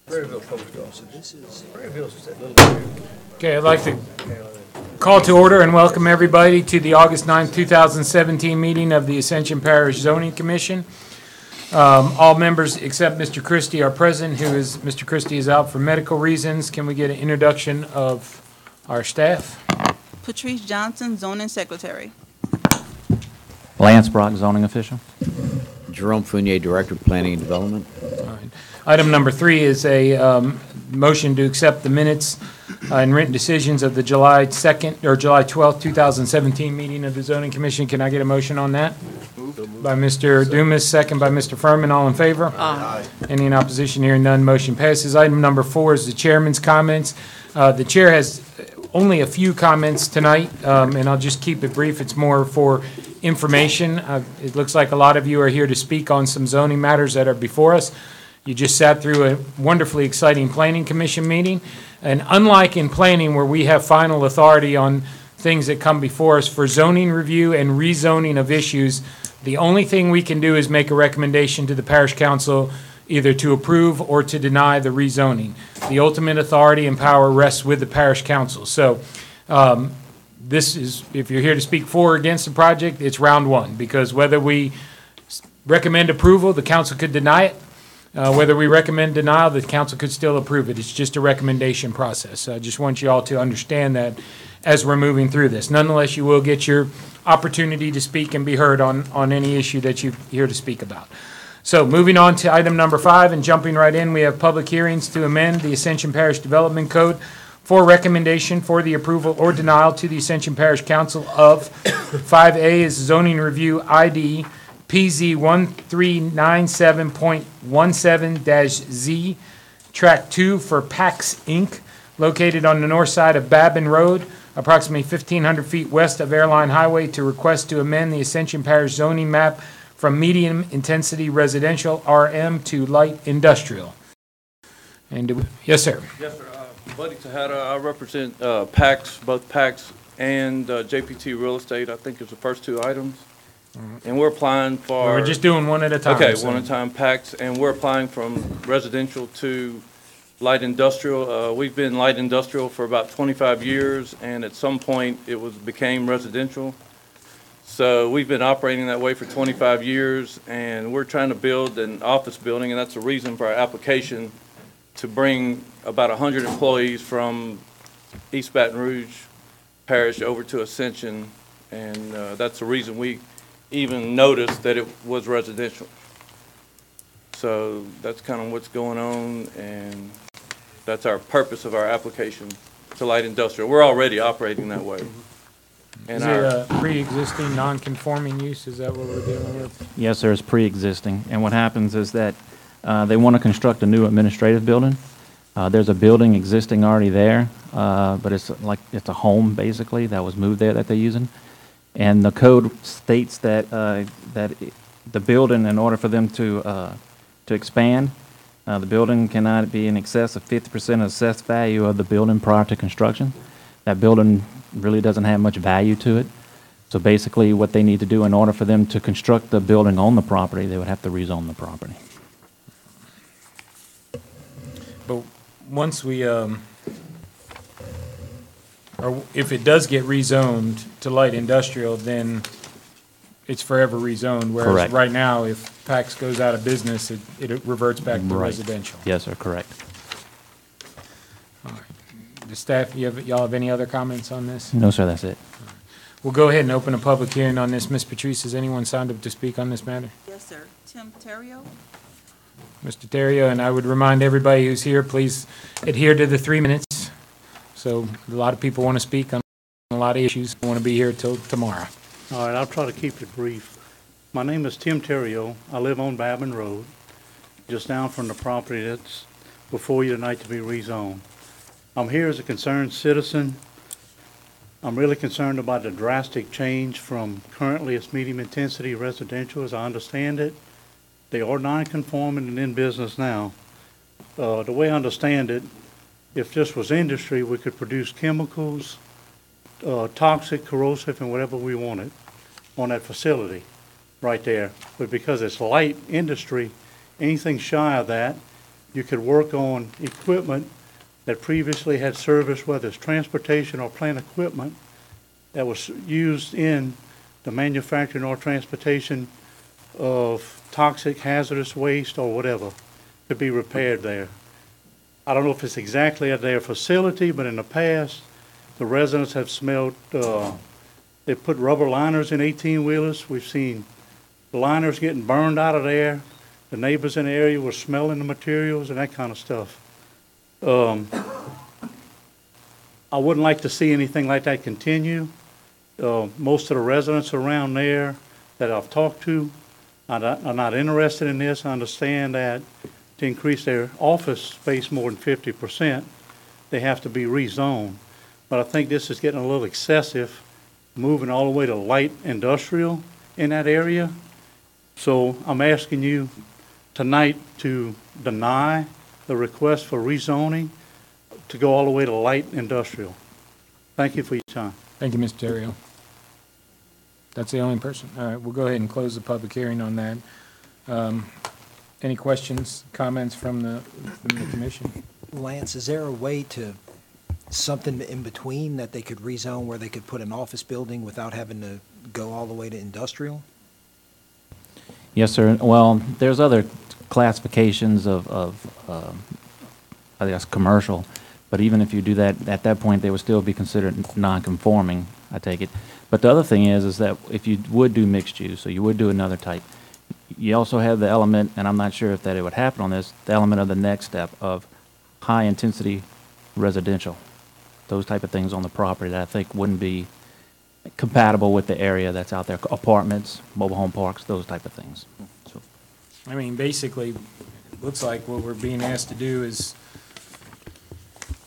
Prairieville Post Office. Prairieville's just that little. Okay, I'd like to call to order and welcome everybody to the August 9th, 2017 meeting of the Ascension Parish Zoning Commission. All members except Mr. Christie are present. Mr. Christie is out for medical reasons. Can we get an introduction of our staff? Patrice Johnson, Zoning Secretary. Lance Brock, zoning official. Jerome Fournier, Director of Planning and Development. All right. Item number 3 is a motion to accept the minutes and written decisions of the July 2nd or July 12th, 2017 meeting of the Zoning Commission. Can I get a motion on that? By Mr. Dumas, second by Mr. Furman. All in favor? Aye. Any in opposition? Hearing none, motion passes. Item number 4 is the chairman's comments. The chair has only a few comments tonight, and I'll just keep it brief. It's more for information. It looks like a lot of you are here to speak on some zoning matters that are before us. You just sat through a wonderfully exciting planning commission meeting, and unlike in planning where we have final authority on things that come before us for zoning review and rezoning of issues, the only thing we can do is make a recommendation to the parish council either to approve or to deny the rezoning. The ultimate authority and power rests with the parish council. So this is, if you're here to speak for or against the project, it's round one, because whether we recommend approval, the council could deny it. Whether we recommend denial, the council could still approve it. It's just a recommendation process. I just want you all to understand that as we're moving through this. Nonetheless, you will get your opportunity to speak and be heard on any issue that you're here to speak about. So moving on to item number 5 and jumping right in, we have public hearings to amend the Ascension Parish Development Code for recommendation for the approval or denial to the Ascension Parish Council of 5A is zoning review ID PZ 1397.17-Z, Track 2 for Pax Inc., located on the north side of Babin Road, approximately 1,500 feet west of Airline Highway, to request to amend the Ascension Parish zoning map from medium-intensity residential RM to light industrial. And yes, sir. Yes, sir. Buddy Tejada, I represent PAX, both PAX and JPT Real Estate. I think it's the first 2 items. And we're applying for... We're just doing one at a time. Okay, one at a time, PAX, and we're applying from residential to light industrial. We've been light industrial for about 25 years, and at some point it became residential. So we've been operating that way for 25 years, and we're trying to build an office building, and that's the reason for our application to bring about 100 employees from East Baton Rouge Parish over to Ascension, and that's the reason we even noticed that it was residential. So that's kind of what's going on, and that's our purpose of our application to light industrial. We're already operating that way. And is it a pre-existing non-conforming use? Is that what we're dealing with? Yes, there's pre-existing. And what happens is that they want to construct a new administrative building. There's a building existing already there, but it's a home, basically, that was moved there that they're using. And the code states that the building, in order for them to expand, the building cannot be in excess of 50% of assessed value of the building prior to construction. That building really doesn't have much value to it. So basically what they need to do in order for them to construct the building on the property, they would have to rezone the property. But once we, or if it does get rezoned to light industrial, then it's forever rezoned. Whereas Correct. Right now, if PAX goes out of business, it reverts back to residential. Yes, sir, correct. All right. The staff, y'all have any other comments on this? No, sir, that's it. We'll go ahead and open a public hearing on this. Ms. Patrice, has anyone signed up to speak on this matter? Yes, sir. Tim Terrio. Mr. Terrio, and I would remind everybody who's here, please adhere to the 3 minutes. So a lot of people want to speak on a lot of issues. I want to be here till tomorrow. All right, I'll try to keep it brief. My name is Tim Terrio. I live on Babin Road, just down from the property that's before you tonight to be rezoned. I'm here as a concerned citizen. I'm really concerned about the drastic change from currently it's medium intensity residential, as I understand it. They are non-conforming and in business now. The way I understand it, if this was industry, we could produce chemicals, toxic, corrosive, and whatever we wanted on that facility right there. But because it's light industry, anything shy of that you could work on equipment that previously had service, whether it's transportation or plant equipment, that was used in the manufacturing or transportation of toxic, hazardous waste or whatever, could be repaired there. I don't know if it's exactly at their facility, but in the past, the residents have smelled, they put rubber liners in 18-wheelers. We've seen liners getting burned out of there. The neighbors in the area were smelling the materials and that kind of stuff. I wouldn't like to see anything like that continue. Most of the residents around there that I've talked to are not interested in this. I understand that to increase their office space more than 50%, they have to be rezoned. But I think this is getting a little excessive, moving all the way to light industrial in that area. So I'm asking you tonight to deny the request for rezoning to go all the way to light industrial. Thank you for your time. Thank you, Mr. Terrio. That's the only person. All right, we'll go ahead and close the public hearing on that. Any questions, comments from the commission? Lance, is there a way to, something in between that they could rezone where they could put an office building without having to go all the way to industrial? Yes, sir. Well, there's other classifications of I guess, commercial, but even if you do that, at that point, they would still be considered non-conforming, I take it. But the other thing is that if you would do mixed use, so you would do another type, you also have the element, and I'm not sure if that it would happen on this, the element of the next step of high-intensity residential, those type of things on the property that I think wouldn't be compatible with the area that's out there, apartments, mobile home parks, those type of things. So, I mean, basically, it looks like what we're being asked to do is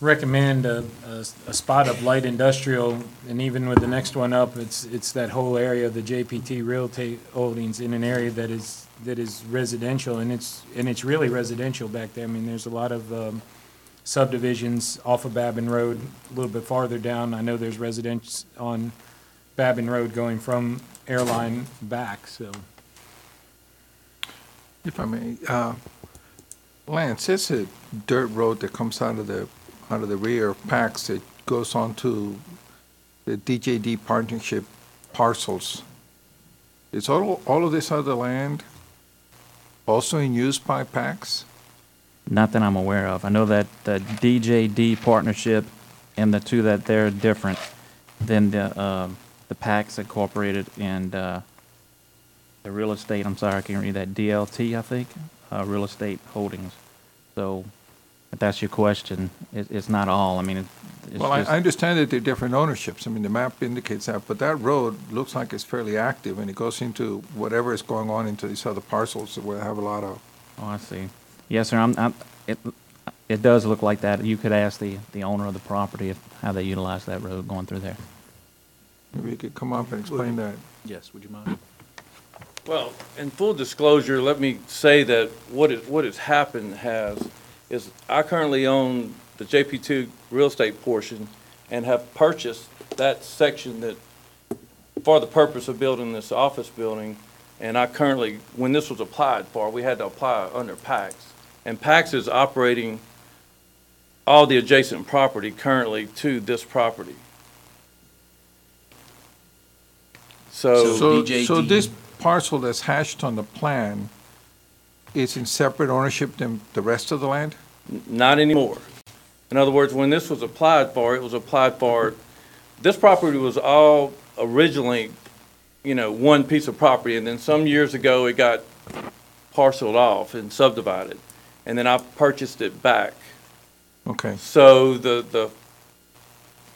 recommend a spot of light industrial, and even with the next one up, it's that whole area of the JPT Realty Holdings in an area that is residential, and it's really residential back there. I mean, there's a lot of subdivisions off of Babin Road, a little bit farther down. I know there's residents on Babin Road going from Airline back, so. If I may, Lance, it's a dirt road that comes out of the rear of PAX that goes on to the DJD partnership parcels. Is all of this other land also in use by PAX? not that I'm aware of. I know that the DJD partnership and the two that they're different than the PAX Incorporated and the real estate, I'm sorry, I can't read that, DLT, I think, Real Estate Holdings. So if that's your question, it's not all. I mean, it's Well, just, I understand that they're different ownerships. I mean, the map indicates that, but that road looks like it's fairly active, and it goes into whatever is going on into these other parcels where they have a lot of. oh, I see. Yes, sir, it does look like that. You could ask the owner of the property how they utilize that road going through there. Maybe you could come up and explain that. Yes, would you mind? Well, in full disclosure, let me say that what has happened is I currently own the JP2 real estate portion and have purchased that section that, for the purpose of building this office building, and I currently, when this was applied for, we had to apply under PAX. And PAX is operating all the adjacent property currently to this property. So So DJD. this parcel that's hashed on the plan is in separate ownership than the rest of the land? not anymore. In other words, when this was applied for, it was applied for, this property was all originally, one piece of property, and then some years ago, it got parceled off and subdivided, and then I purchased it back. Okay. So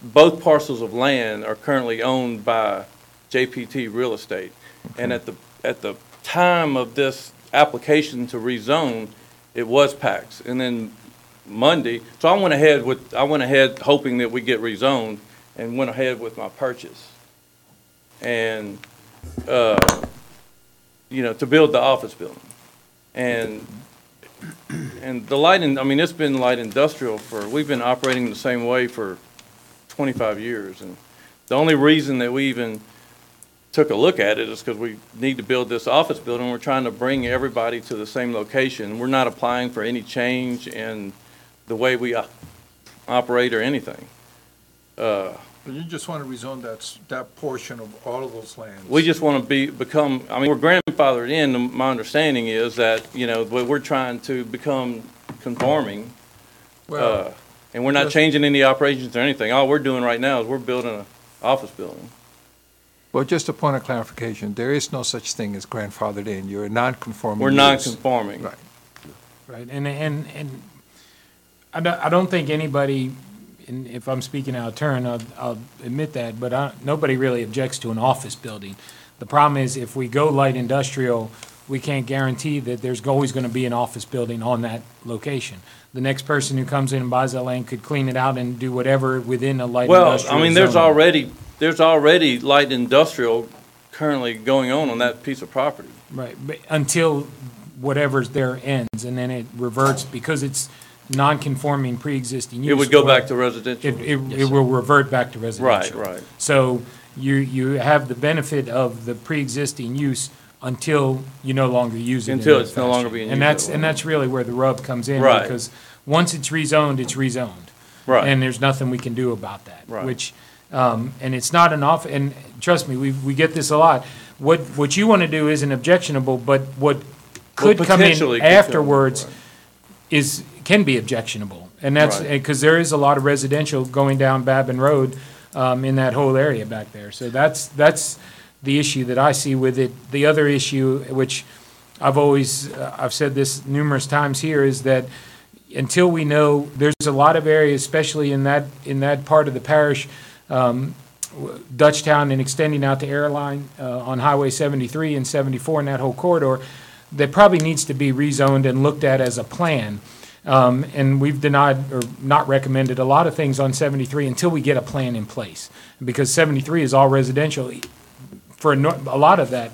both parcels of land are currently owned by JPT Real Estate. And at the time of this application to rezone, it was PAX. And then Monday, so I went ahead hoping that we get rezoned and went ahead with my purchase. And, to build the office building. And the it's been light industrial we've been operating the same way for 25 years. And the only reason that we even took a look at it is because we need to build this office building. We're trying to bring everybody to the same location. We're not applying for any change in the way we operate or anything. But you just want to rezone that portion of all of those lands? We just want to become, I mean, we're grandfathered in. My understanding is that, you know, we're trying to become conforming. Well, And we're not just- changing any operations or anything. All we're doing right now is we're building an office building. well, just a point of clarification, there is no such thing as grandfathered in. You're a non-conforming We're use. non-conforming. Right. Right, and I don't think anybody, and if I'm speaking out of turn, I'll admit that, but nobody really objects to an office building. The problem is if we go light industrial, we can't guarantee that there's always gonna be an office building on that location. The next person who comes in and buys that land could clean it out and do whatever within a light Well, industrial I mean, zone. there's already light industrial currently going on that piece of property. Right, but until whatever's there ends, and then it reverts, because it's non-conforming pre-existing use. It would go well, back to residential. It will revert back to residential. Right. So you have the benefit of the pre-existing use until you no longer use it in Until that it's no longer fashion. being And used that way. and that's really where the rub comes in. Right. Because once it's rezoned, it's rezoned. Right. And there's nothing we can do about that. Right. Which, and it's not an and trust me, we get this a lot. What you want to do isn't objectionable, but what could come in potentially could come, afterwards right. can be objectionable. And that's, Right. because there is a lot of residential going down Babin Road in that whole area back there. So that's the issue that I see with it. The other issue, which I've said this numerous times here, is that until we know, there's a lot of areas, especially in that part of the parish, Dutchtown and extending out to Airline on Highway 73 and 74 in that whole corridor, that probably needs to be rezoned and looked at as a plan. And we've denied or not recommended a lot of things on 73 until we get a plan in place. Because 73 is all residential for a lot of that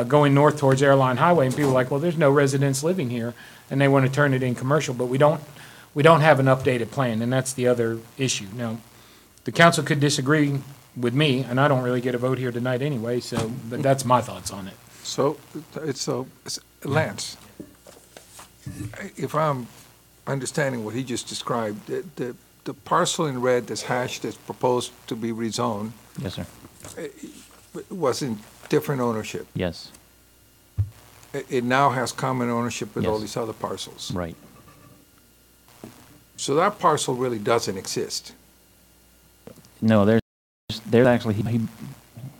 going north towards Airline Highway. And people are like, well, there's no residents living here, and they want to turn it in commercial. But we don't have an updated plan, and that's the other issue. Now, the council could disagree with me, and I don't really get a vote here tonight anyway, so, but that's my thoughts on it. So, Lance, if I'm understanding what he just described, the parcel in red that's hashed, that's proposed to be rezoned, Yes, sir. was in different ownership. Yes, It now has common ownership with all Yes. these other parcels. right. So that parcel really doesn't exist. No, there's actually,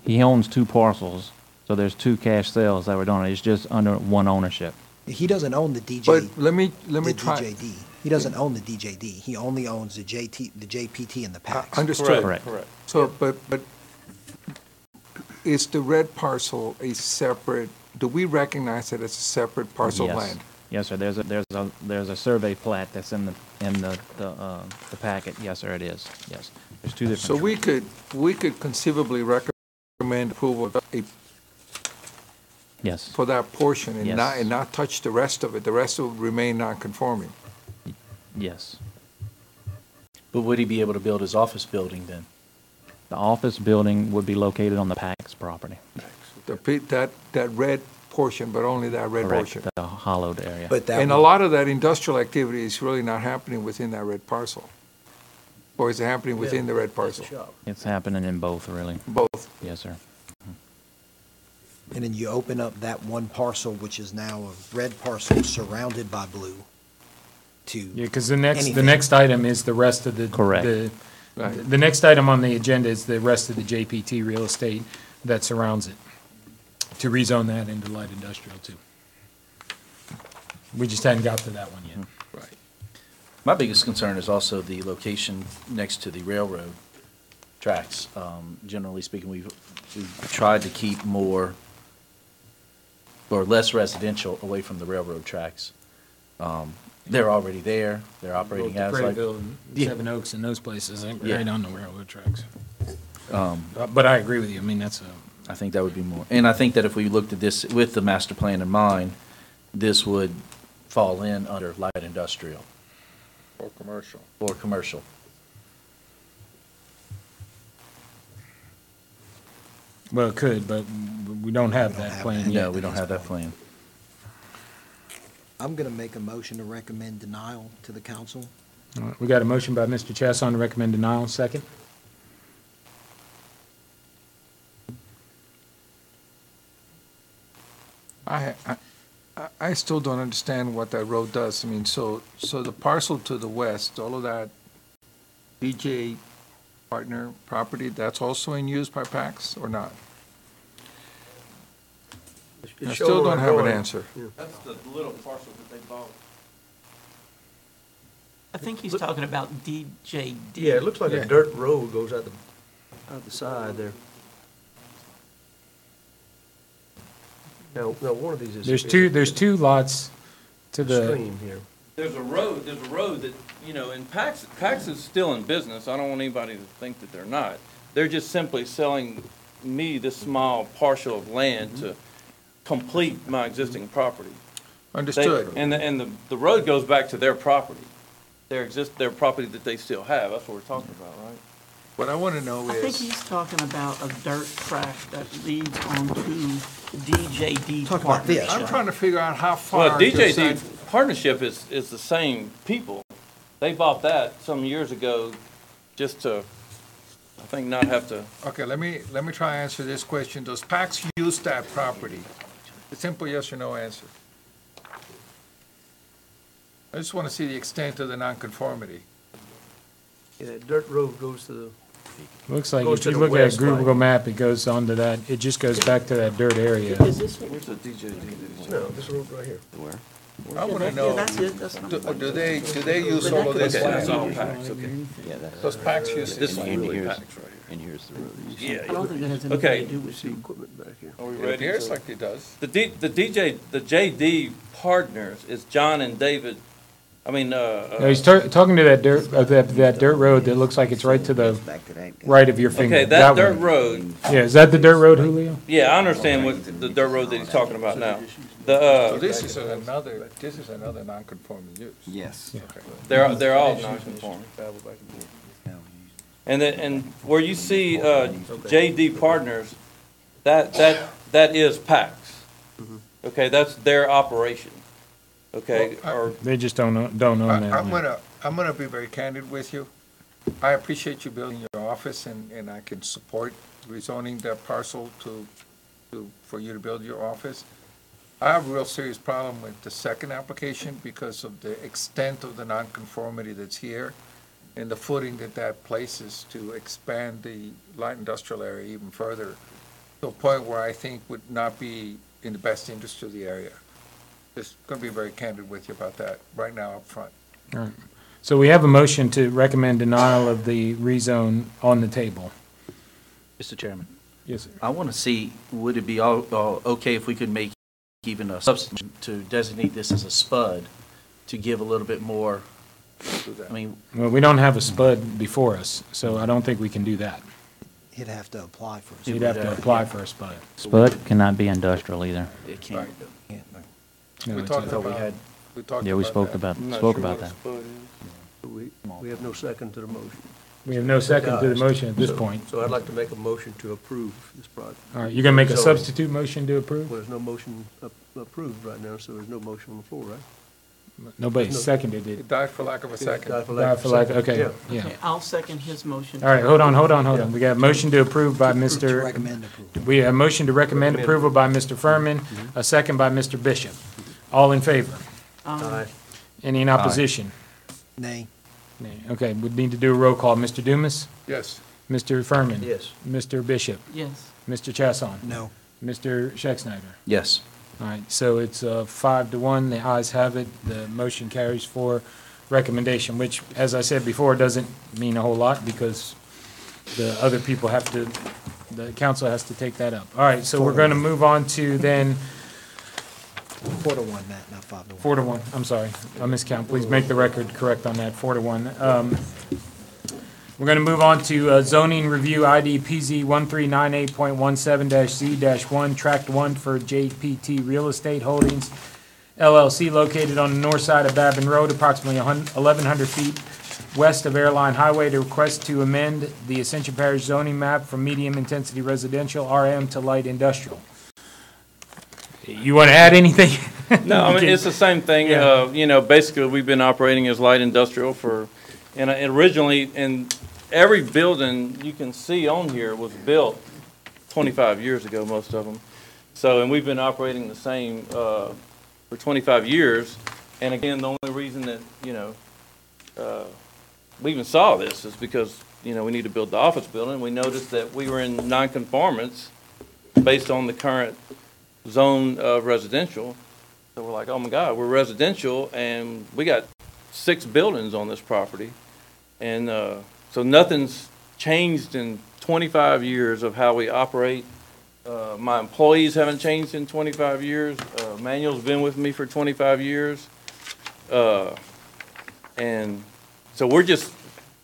he owns two parcels, so there's two cash sales that were done. It's just under one ownership. He doesn't own the DJ. But let me the try. DJD. He doesn't own the DJD. He only owns the JPT, and the PAX. Understood. Correct. So, but is the red parcel a separate, do we recognize it as a separate parcel of Yes. land? Yes, sir. There's a survey plat that's in the packet. Yes, sir, it is. Yes. There's two different. So we could conceivably recommend approval Yes, for that portion and Yes. not touch the rest of it. The rest will remain non-conforming. yes. But would he be able to build his office building then? The office building would be located on the PAX property. That red portion, but only that red Correct, portion. the hollowed area. But that And a would- lot of that industrial activity is really not happening within that red parcel. Or is it happening within the red parcel? It's happening in both, really. Both. Yes, sir. And then you open up that one parcel, which is now a red parcel surrounded by blue, to Yeah, because the anything. next item is the rest of the. Correct. Right. The next item on the agenda is the rest of the JPT real estate that surrounds it, to rezone that into light industrial too. We just hadn't got to that one yet. Right. My biggest concern is also the location next to the railroad tracks. Generally speaking, we've tried to keep more or less residential away from the railroad tracks. They're already there, they're operating as like. Prairieville and Yeah. Seven Oaks and those places, ain't Yeah. right on the railroad tracks. But I agree with you, I mean, that's a. I think that would be more, and I think that if we looked at this with the master plan in mind, this would fall in under light industrial Or commercial. or commercial. Well, it could, but we don't have that plan yet. No, we don't have that plan. I'm going to make a motion to recommend denial to the council. All right, we got a motion by Mr. Chasson to recommend denial, second. I still don't understand what that road does. I mean, so the parcel to the west, all of that DJ partner property, that's also in use by PAX or not? I still don't have an answer. That's the little parcel that they bought. I think he's talking about DJD. Yeah, it looks like Yeah. a dirt road goes out the side there. Now, one of these is. There's two lots to the, Stream here. There's a road that, you know, and PAX is still in business. I don't want anybody to think that they're not. They're just simply selling me this small parcel of land to complete my existing property. Understood. And the road goes back to their property, their property that they still have. That's what we're talking about, right? What I want to know I think is, he's talking about a dirt track that leads onto DJD Talk about this. I'm Partnership. trying to figure out how far. Well, does DJD that- Partnership is the same people. They bought that some years ago just to, I think, not have to. Okay, let me try and answer this question. Does PAX use that property? A simple yes or no answer. I just want to see the extent of the nonconformity. Yeah, that dirt road goes to the, looks like Goes if to you the look at west, Google right? map, it goes onto that, it just goes back to that dirt area. Is this what? Where's the DJD? no, this road right here. I want to Yeah, know, that's it, that's not. do they use all of this Okay, that's all land? PAX, okay. Does PAX use This it? is really PAX right here. And here's the road. I don't think that has anything Okay. to do with See you. equipment back here. Are we It ready? appears to- like it does. The JD Partners is John and David, No, he's talking to that dirt road that looks like it's right to the right of your finger. okay, that dirt one. road, Yeah, is that the dirt road, Julio? yeah, I understand what the dirt road that he's talking about now. So this is another non-conforming use. Yes. They're all non-conforming. And where you see, JD Partners, that is PAX. Okay, that's their operation. Okay, Well, or, They just don't own that I'm land. gonna be very candid with you. I appreciate you building your office and I can support rezoning that parcel for you to build your office. I have a real serious problem with the second application because of the extent of the nonconformity that's here and the footing that places to expand the light industrial area even further to a point where I think would not be in the best interest of the area. Just gonna be very candid with you about that right now up front. All right. So we have a motion to recommend denial of the rezone on the table. Mr. Chairman, Yes, sir. I want to see, would it be all okay if we could make even a substitute to designate this as a SPUD to give a little bit more, I mean, Well, we don't have a SPUD before us, so I don't think we can do that. He'd have to apply for You'd it. have to apply for a SPUD. Spud cannot be industrial either. it can't. No, We it's talked a- about, had- we talked Yeah, we spoke that. about, I'm not spoke sure about what a that. spud is. We have no second to the motion. We have no second to the motion at this So- point. So I'd like to make a motion to approve this project. All right, you're gonna make a So- substitute motion to approve? Well, there's no motion approved right now, so there's no motion on the floor, right? Nobody No. seconded it. It died for lack of a second. Die for I lack of feel like, second. okay, Yeah. yeah. Okay, I'll second his motion. All right, hold on. We got a motion to approve by To Mr. recommend approval. We have a motion to recommend approval by Mr. Furman, a second by Mr. Bishop. All in favor? Aye. Any in opposition? Nay. Nay. Okay, we need to do a roll call. Mr. Dumas? Yes. Mr. Furman? Yes. Mr. Bishop? Yes. Mr. Chasson? No. Mr. Schexnayder? Yes. All right, so it's 5-1, the ayes have it, the motion carries for recommendation, which, as I said before, doesn't mean a whole lot because the other people have to, the council has to take that up. All right, so we're going to move on to then 4-1, Matt, not 5-1. 4-1, I'm sorry, I miscount, please make the record correct on that, 4-1. We're going to move on to zoning review ID PZ 1398.17-Z-1, Tract 1 for JPT Real Estate Holdings LLC located on the north side of Babin Road, approximately 1,100 feet west of Airline Highway to request to amend the Ascension Parish zoning map from medium-intensity residential, RM, to light industrial. You want to add anything? No, I mean, it's the same thing. Yeah. You know, basically, we've been operating as light industrial for, and originally, and every building you can see on here was built 25 years ago, most of them. So, and we've been operating the same for 25 years. And again, the only reason that, you know, we even saw this is because, you know, we need to build the office building. We noticed that we were in nonconformance based on the current zone of residential. So we're like, oh my God, we're residential and we got 6 buildings on this property. And so nothing's changed in 25 years of how we operate. My employees haven't changed in 25 years. Manuel's been with me for 25 years. And so we're just,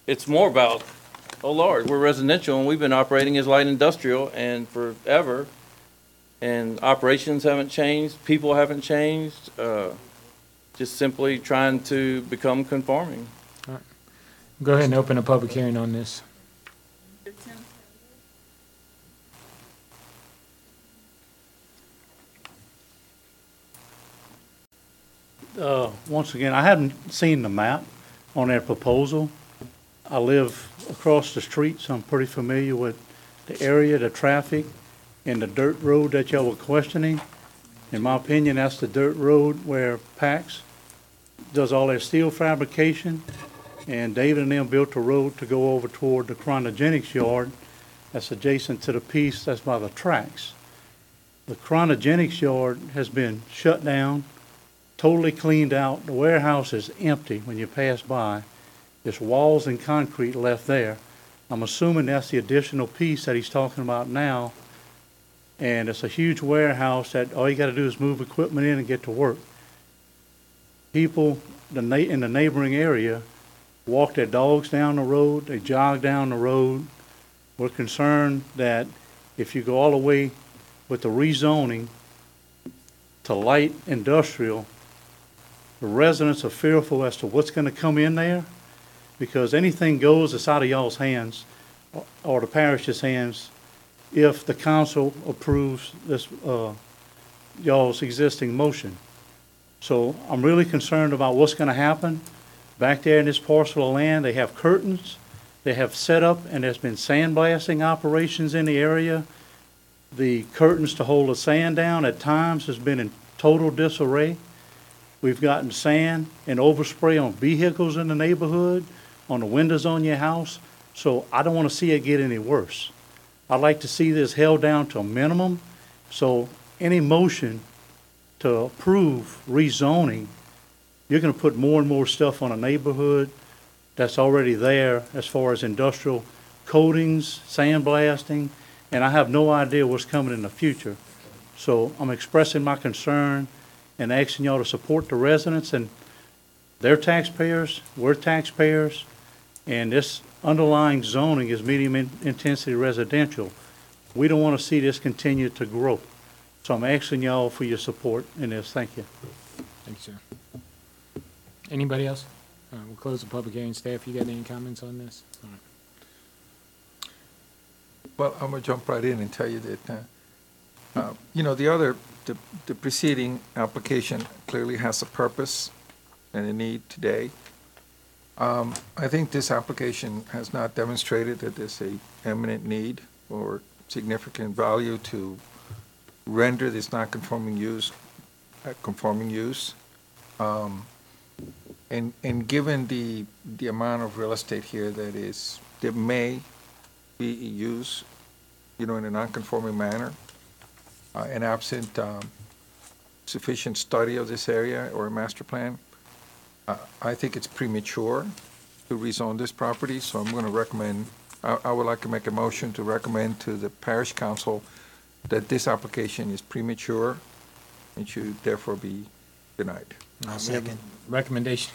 it's more about, oh Lord, we're residential and we've been operating as light industrial and forever. And operations haven't changed, people haven't changed, just simply trying to become conforming. Go ahead and open a public hearing on this. Once again, I haven't seen the map on their proposal. I live across the street, so I'm pretty familiar with the area, the traffic, and the dirt road that y'all were questioning. In my opinion, that's the dirt road where PAX does all their steel fabrication, and David and them built a road to go over toward the cryogenics yard that's adjacent to the piece that's by the tracks. The cryogenics yard has been shut down, totally cleaned out. The warehouse is empty when you pass by. There's walls and concrete left there. I'm assuming that's the additional piece that he's talking about now. And it's a huge warehouse that all you got to do is move equipment in and get to work. People in the neighboring area walk their dogs down the road, they jog down the road. We're concerned that if you go all the way with the rezoning to light industrial, the residents are fearful as to what's going to come in there, because anything goes that's out of y'all's hands or the parish's hands if the council approves this y'all's existing motion. So I'm really concerned about what's going to happen. Back there in this parcel of land, they have curtains, they have set up, and there's been sandblasting operations in the area. The curtains to hold the sand down at times has been in total disarray. We've gotten sand and overspray on vehicles in the neighborhood, on the windows on your house. So I don't want to see it get any worse. I'd like to see this held down to a minimum. So any motion to approve rezoning, you're going to put more and more stuff on a neighborhood that's already there as far as industrial coatings, sandblasting, and I have no idea what's coming in the future. So I'm expressing my concern and asking y'all to support the residents, and they're taxpayers, we're taxpayers, and this underlying zoning is medium intensity residential. We don't want to see this continue to grow. So I'm asking y'all for your support in this. Thank you. Thank you, sir. Anybody else? All right, we'll close the public hearing. Staff, you got any comments on this? All right. Well, I'm gonna jump right in and tell you that, you know, the preceding application clearly has a purpose and a need today. I think this application has not demonstrated that there's a eminent need or significant value to render this non-conforming use a conforming use. And given the amount of real estate here that may be used, you know, in a non-conforming manner, and absent sufficient study of this area or a master plan, I think it's premature to rezone this property, so I'm going to recommend, I would like to make a motion to recommend to the parish council that this application is premature and should therefore be denied. Second. Recommendation.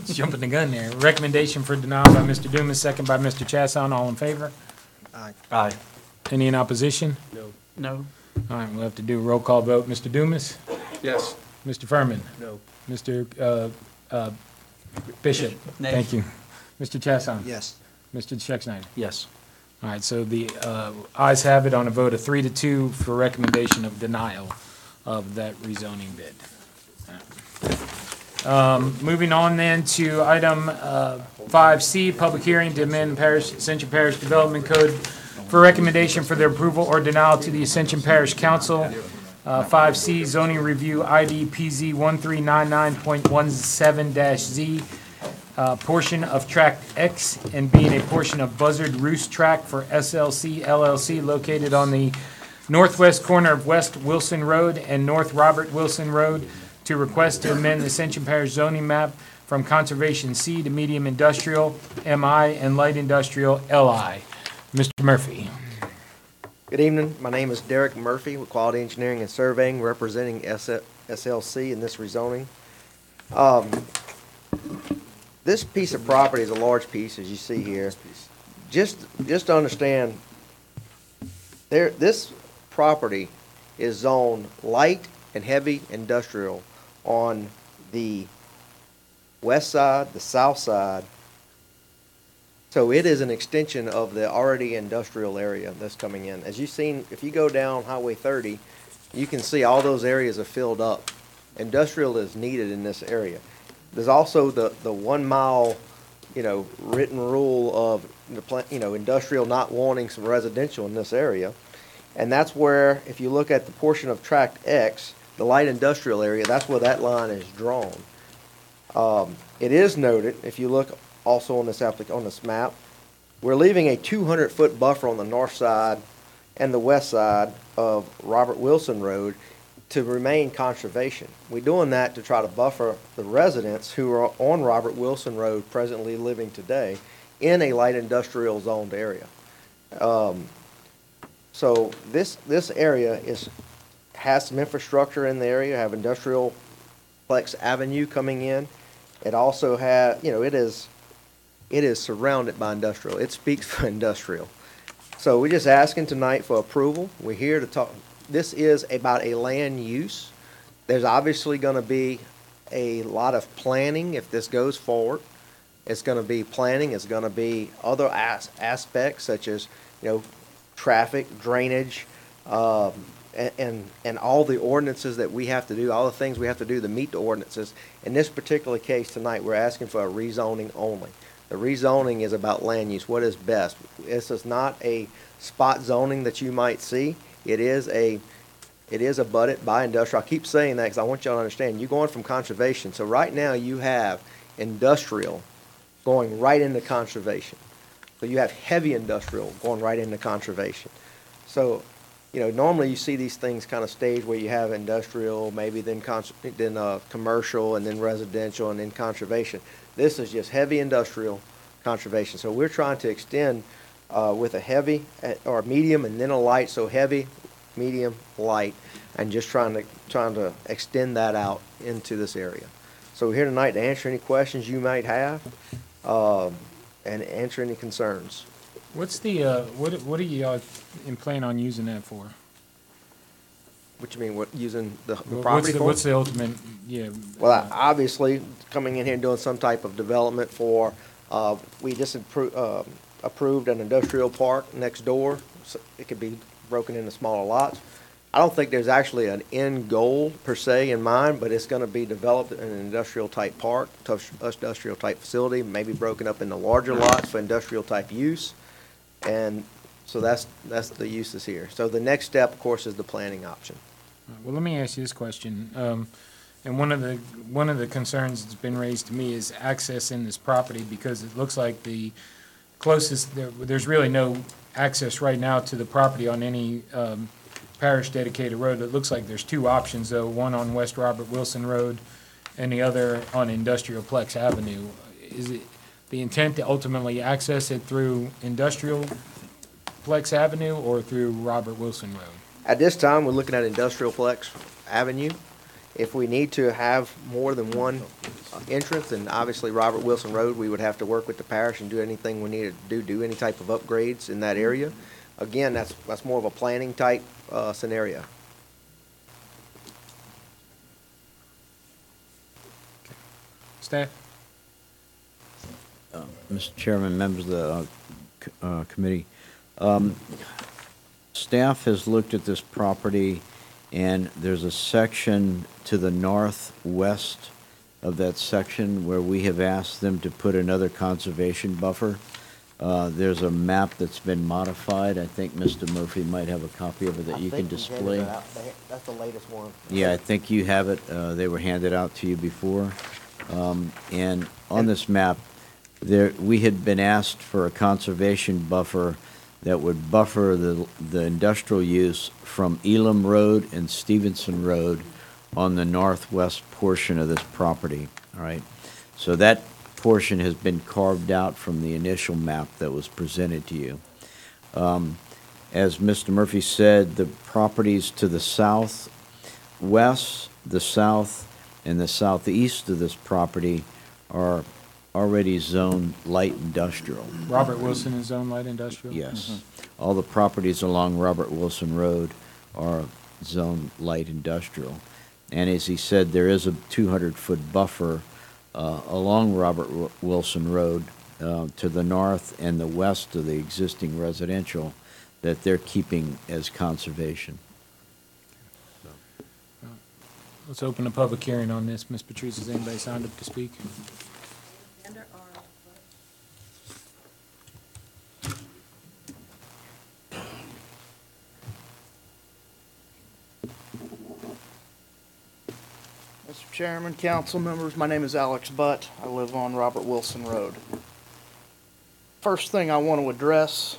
Jumping the gun there. Recommendation for denial by Mr. Dumas, second by Mr. Chasson. All in favor? Aye. Aye. Any in opposition? No. No. All right, we'll have to do a roll call vote. Mr. Dumas? Yes. Mr. Furman? No. Mr. Bishop, Nay. thank you. Mr. Chasson? Yes. Mr. Schexnayder? Yes. All right, so the ayes have it on a vote of 3-2 for recommendation of denial of that rezoning bid. Moving on then to item 5C, public hearing to amend Ascension Parish Development Code for recommendation for their approval or denial to the Ascension Parish Council. 5C zoning review ID PZ 1399.17-Z, portion of Tract X and being a portion of Buzzard Roost Tract for SLC LLC located on the northwest corner of West Wilson Road and North Robert Wilson Road, to request to amend the Ascension Parish zoning map from Conservation C to Medium Industrial, MI, and Light Industrial, LI. Mr. Murphy. Good evening. My name is Derek Murphy with Quality Engineering and Surveying, representing SLC in this rezoning. This piece of property is a large piece, as you see here. Just to understand, this property is zoned light and heavy industrial on the west side, the south side. So it is an extension of the already industrial area that's coming in. As you've seen, if you go down Highway 30, you can see all those areas are filled up. Industrial is needed in this area. There's also the 1 mile, written rule of, industrial not wanting some residential in this area. And that's where, if you look at the portion of Tract X, the light industrial area, that's where that line is drawn. It is noted, if you look also on this map, we're leaving a 200-foot buffer on the north side and the west side of Robert Wilson Road to remain conservation. We're doing that to try to buffer the residents who are on Robert Wilson Road presently living today in a light industrial zoned area. So this area has some infrastructure in the area. Have Industrial Plex Avenue coming in. It also has, it is surrounded by industrial. It speaks for industrial. So we're just asking tonight for approval. We're here to talk. This is about a land use. There's obviously going to be a lot of planning if this goes forward. It's going to be planning. It's going to be other aspects such as, traffic, drainage, and all the ordinances that we have to do, all the things we have to do to meet the ordinances. In this particular case tonight, we're asking for a rezoning only. The rezoning is about land use, what is best. This is not a spot zoning that you might see. It is abutted by industrial. I keep saying that because I want y'all to understand, you're going from conservation. So right now you have industrial going right into conservation. So you have heavy industrial going right into conservation. So, normally you see these things kind of staged where you have industrial, maybe then commercial, and then residential, and then conservation. This is just heavy industrial conservation. So we're trying to extend with a heavy or medium and then a light. So heavy, medium, light, and just trying to extend that out into this area. So we're here tonight to answer any questions you might have and answer any concerns. What's the, what are you plan on using that for? What you mean, what, using the property for? What's the ultimate, Well, obviously, coming in here and doing some type of development for, we just approved an industrial park next door. So it could be broken into smaller lots. I don't think there's actually an end goal per se in mind, but it's going to be developed in an industrial type park, industrial type facility, maybe broken up into larger lots for industrial type use. And so that's the uses here. So the next step, of course, is the planning option. Well, let me ask you this question. And one of the concerns that's been raised to me is access in this property, because it looks like the closest, there's really no access right now to the property on any parish dedicated road. It looks like there's two options, though, one on West Robert Wilson Road and the other on Industrial Plex Avenue. Is it the intent to ultimately access it through Industrial Plex Avenue or through Robert Wilson Road? At this time, we're looking at Industrial Plex Avenue. If we need to have more than one entrance, then obviously Robert Wilson Road, we would have to work with the parish and do anything we need to do any type of upgrades in that area. Again, that's more of a planning type scenario. Staff? Mr. Chairman, members of the committee, staff has looked at this property, and there's a section to the northwest of that section where we have asked them to put another conservation buffer. There's a map that's been modified. I think Mr. Murphy might have a copy of it that you can display. That's the latest one. Yeah, I think you have it. They were handed out to you before. And on this map, we had been asked for a conservation buffer that would buffer the industrial use from Elam Road and Stevenson Road on the northwest portion of this property, all right? So that portion has been carved out from the initial map that was presented to you. As Mr. Murphy said, the properties to the southwest, the south, and the southeast of this property are already zoned light industrial. Robert Wilson is zone light industrial? Yes. All the properties along Robert Wilson Road are zoned light industrial. And as he said, there is a 200-foot buffer along Robert Wilson Road to the north and the west of the existing residential that they're keeping as conservation. Let's open a public hearing on this. Ms. Patrice, has anybody signed up to speak? Mr. Chairman, council members, my name is Alex Butt. I live on Robert Wilson Road. First thing I want to address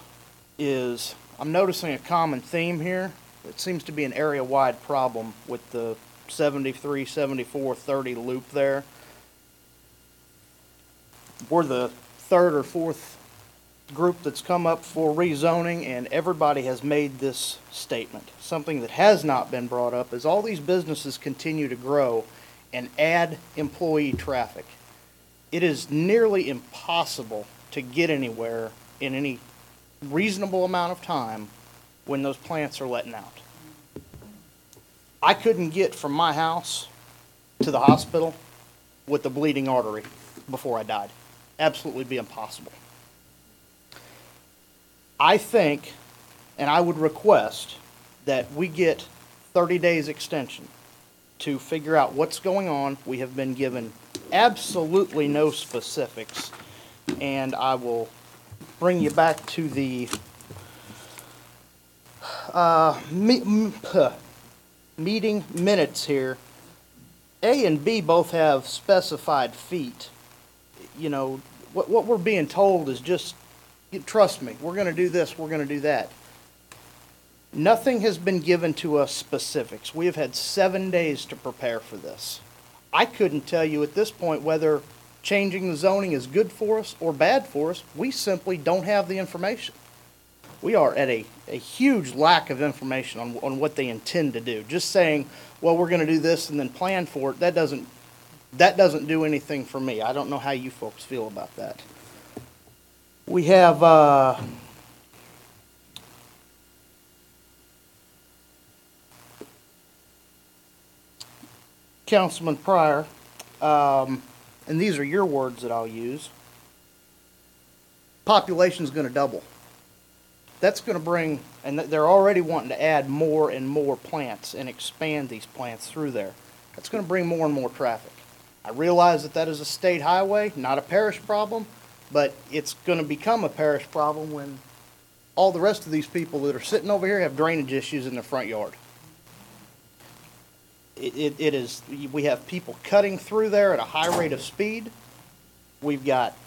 is I'm noticing a common theme here. It seems to be an area-wide problem with the 73, 74, 30 loop there. We're the third or fourth group that's come up for rezoning, and everybody has made this statement. Something that has not been brought up is all these businesses continue to grow and add employee traffic. It is nearly impossible to get anywhere in any reasonable amount of time when those plants are letting out. I couldn't get from my house to the hospital with a bleeding artery before I died. Absolutely be impossible. I think, and I would request, that we get 30 days extension to figure out what's going on. We have been given absolutely no specifics, and I will bring you back to the meeting minutes here. A and B both have specified feet. You know, what we're being told is just, trust me, we're going to do this, we're going to do that. Nothing has been given to us specifics. We have had 7 days to prepare for this. I couldn't tell you at this point whether changing the zoning is good for us or bad for us. We simply don't have the information. We are at a huge lack of information on what they intend to do. Just saying, well, we're going to do this and then plan for it, that doesn't do anything for me. I don't know how you folks feel about that. We have Councilman Pryor, and these are your words that I'll use. Population's going to double. That's going to bring, and they're already wanting to add more and more plants and expand these plants through there. That's going to bring more and more traffic. I realize that is a state highway, not a parish problem, but it's going to become a parish problem when all the rest of these people that are sitting over here have drainage issues in their front yard. It is, we have people cutting through there at a high rate of speed. We've got,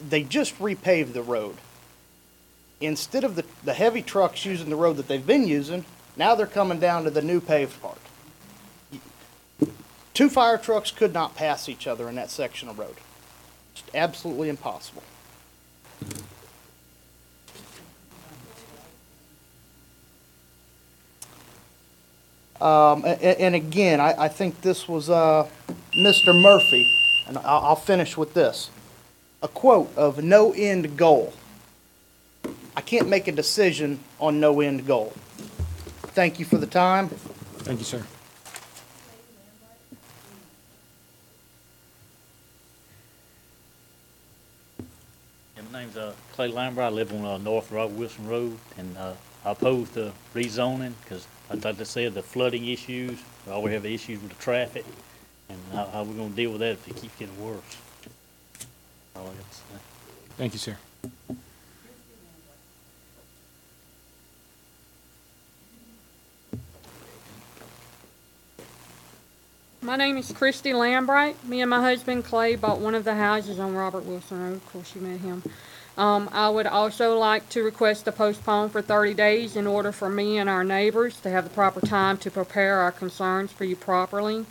they just repaved the road. Instead of the heavy trucks using the road that they've been using, now they're coming down to the new paved part. 2 fire trucks could not pass each other in that section of road. Just absolutely impossible. And again, I think this was Mr. Murphy, and I'll finish with this. A quote of no end goal. I can't make a decision on no end goal. Thank you for the time. Thank you, sir. My name's Clay Lambert. I live on North Robert Wilson Road, and I oppose the rezoning because, like I said, the flooding issues. We always have issues with the traffic, and how we're going to deal with that if it keeps getting worse. All I got to say. Thank you, sir. My name is Christy Lambright. Me and my husband Clay bought one of the houses on Robert Wilson Road. Of course, you met him. I would also like to request a postpone for 30 days in order for me and our neighbors to have the proper time to prepare our concerns for you properly.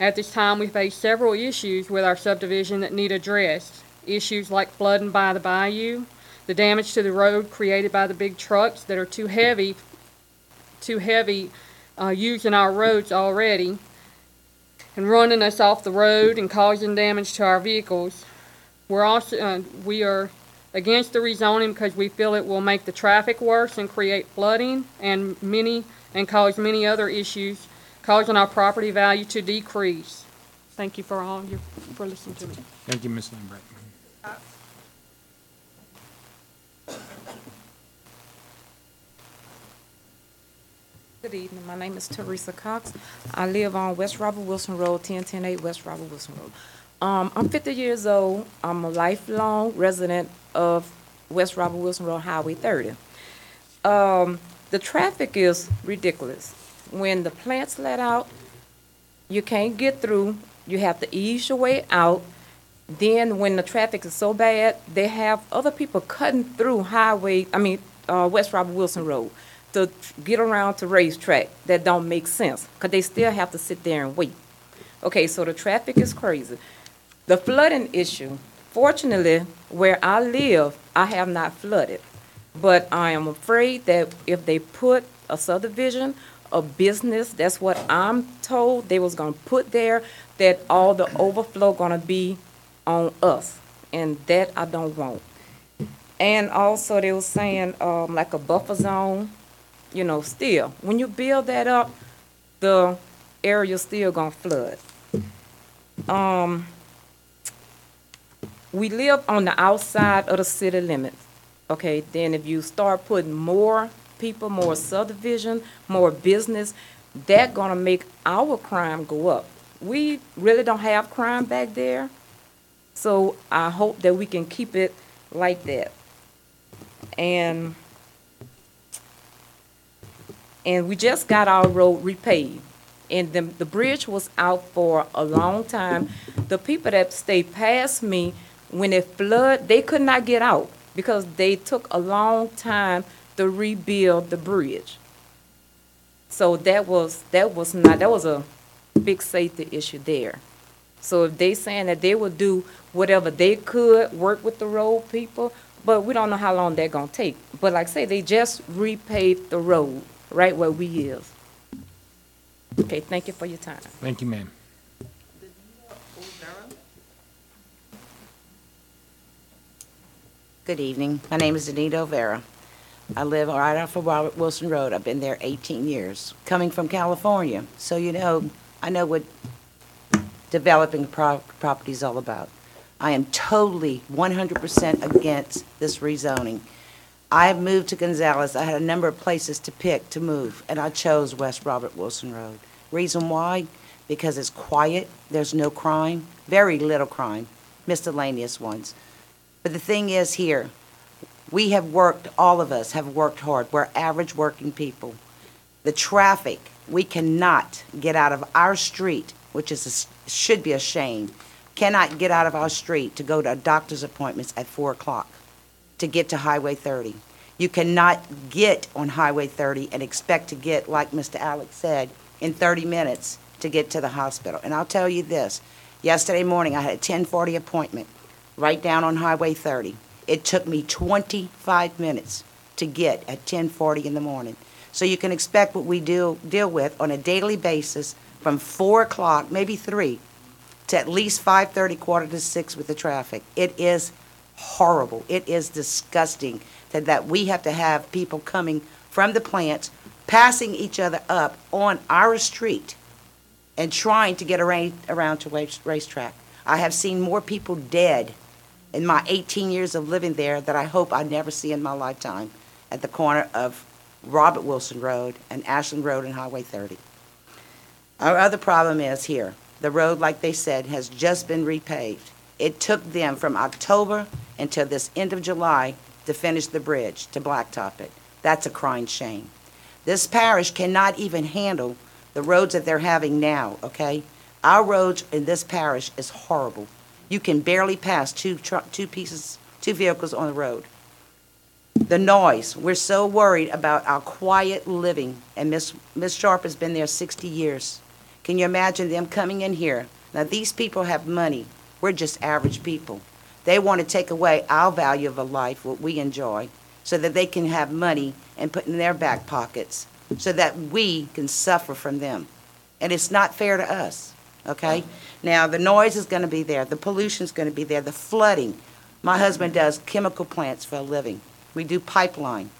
At this time, we face several issues with our subdivision that need addressed. Issues like flooding by the bayou, the damage to the road created by the big trucks that are too heavy using our roads already, and running us off the road and causing damage to our vehicles. We are against the rezoning because we feel it will make the traffic worse and create flooding and cause many other issues, causing our property value to decrease. Thank you for listening to me. Thank you, Ms. Lambert. Good evening. My name is Teresa Cox. I live on West Robert Wilson Road, 10108 West Robert Wilson Road. I'm 50 years old. I'm a lifelong resident of West Robert Wilson Road, Highway 30. The traffic is ridiculous. When the plants let out, you can't get through. You have to ease your way out. Then when the traffic is so bad, they have other people cutting through West Robert Wilson Road to get around to racetrack. That don't make sense because they still have to sit there and wait. Okay, so the traffic is crazy. The flooding issue, fortunately, where I live, I have not flooded. But I am afraid that if they put a subdivision, a business, that's what I'm told they was gonna put there, that all the overflow gonna be on us. And that I don't want. And also they were saying like a buffer zone, still, when you build that up, the area still gonna flood. We live on the outside of the city limits. Okay, then if you start putting more people, more subdivision, more business, that's gonna make our crime go up. We really don't have crime back there, so I hope that we can keep it like that. And we just got our road repaved. And the bridge was out for a long time. The people that stayed past me, when it flooded, they could not get out because they took a long time to rebuild the bridge. So that was a big safety issue there. So if they saying that they would do whatever they could, work with the road people, but we don't know how long they're gonna take. But like I say, they just repaved the road right where we is. Okay, thank you for your time. Thank you, ma'am. Good evening. My name is Danita O'Vera. I live right off of Robert Wilson Road. I've been there 18 years. Coming from California, so I know what developing property is all about. I am totally 100% against this rezoning. I have moved to Gonzales. I had a number of places to pick to move, and I chose West Robert Wilson Road. Reason why? Because it's quiet, there's no crime, very little crime, miscellaneous ones. But the thing is here, we have worked, all of us have worked hard. We're average working people. The traffic, we cannot get out of our street, which should be a shame, cannot get out of our street to go to doctor's appointments at 4 o'clock. To get to Highway 30. You cannot get on Highway 30 and expect to get, like Mr. Alex said, in 30 minutes to get to the hospital. And I'll tell you this, yesterday morning I had a 10:40 appointment right down on Highway 30. It took me 25 minutes to get at 10:40 in the morning. So you can expect what we deal with on a daily basis from 4 o'clock, maybe 3, to at least 5:30, 5:45 with the traffic. It is horrible. It is disgusting that we have to have people coming from the plants, passing each other up on our street and trying to get around to racetrack. I have seen more people dead in my 18 years of living there that I hope I never see in my lifetime at the corner of Robert Wilson Road and Ashland Road and Highway 30. Our other problem is here. The road, like they said, has just been repaved. It took them from October until this end of July to finish the bridge, to blacktop it. That's a crying shame. This parish cannot even handle the roads that they're having now, okay? Our roads in this parish is horrible. You can barely pass two vehicles on the road. The noise, we're so worried about our quiet living, and Miss Sharp has been there 60 years. Can you imagine them coming in here? Now, these people have money. We're just average people. They want to take away our value of a life, what we enjoy, so that they can have money and put in their back pockets, so that we can suffer from them. And it's not fair to us, okay? Now, the noise is going to be there. The pollution is going to be there. The flooding. My husband does chemical plants for a living. We do pipeline.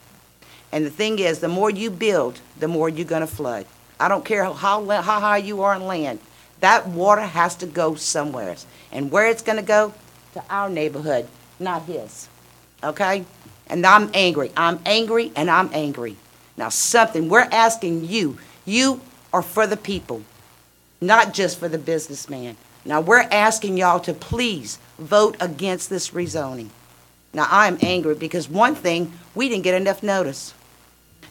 And the thing is, the more you build, the more you're going to flood. I don't care how high you are in land. That water has to go somewhere. And where it's going to go? To our neighborhood, not his. Okay? And I'm angry. I'm angry and I'm angry. Now we're asking you. You are for the people, not just for the businessman. Now we're asking y'all to please vote against this rezoning. Now I'm angry because one thing, we didn't get enough notice.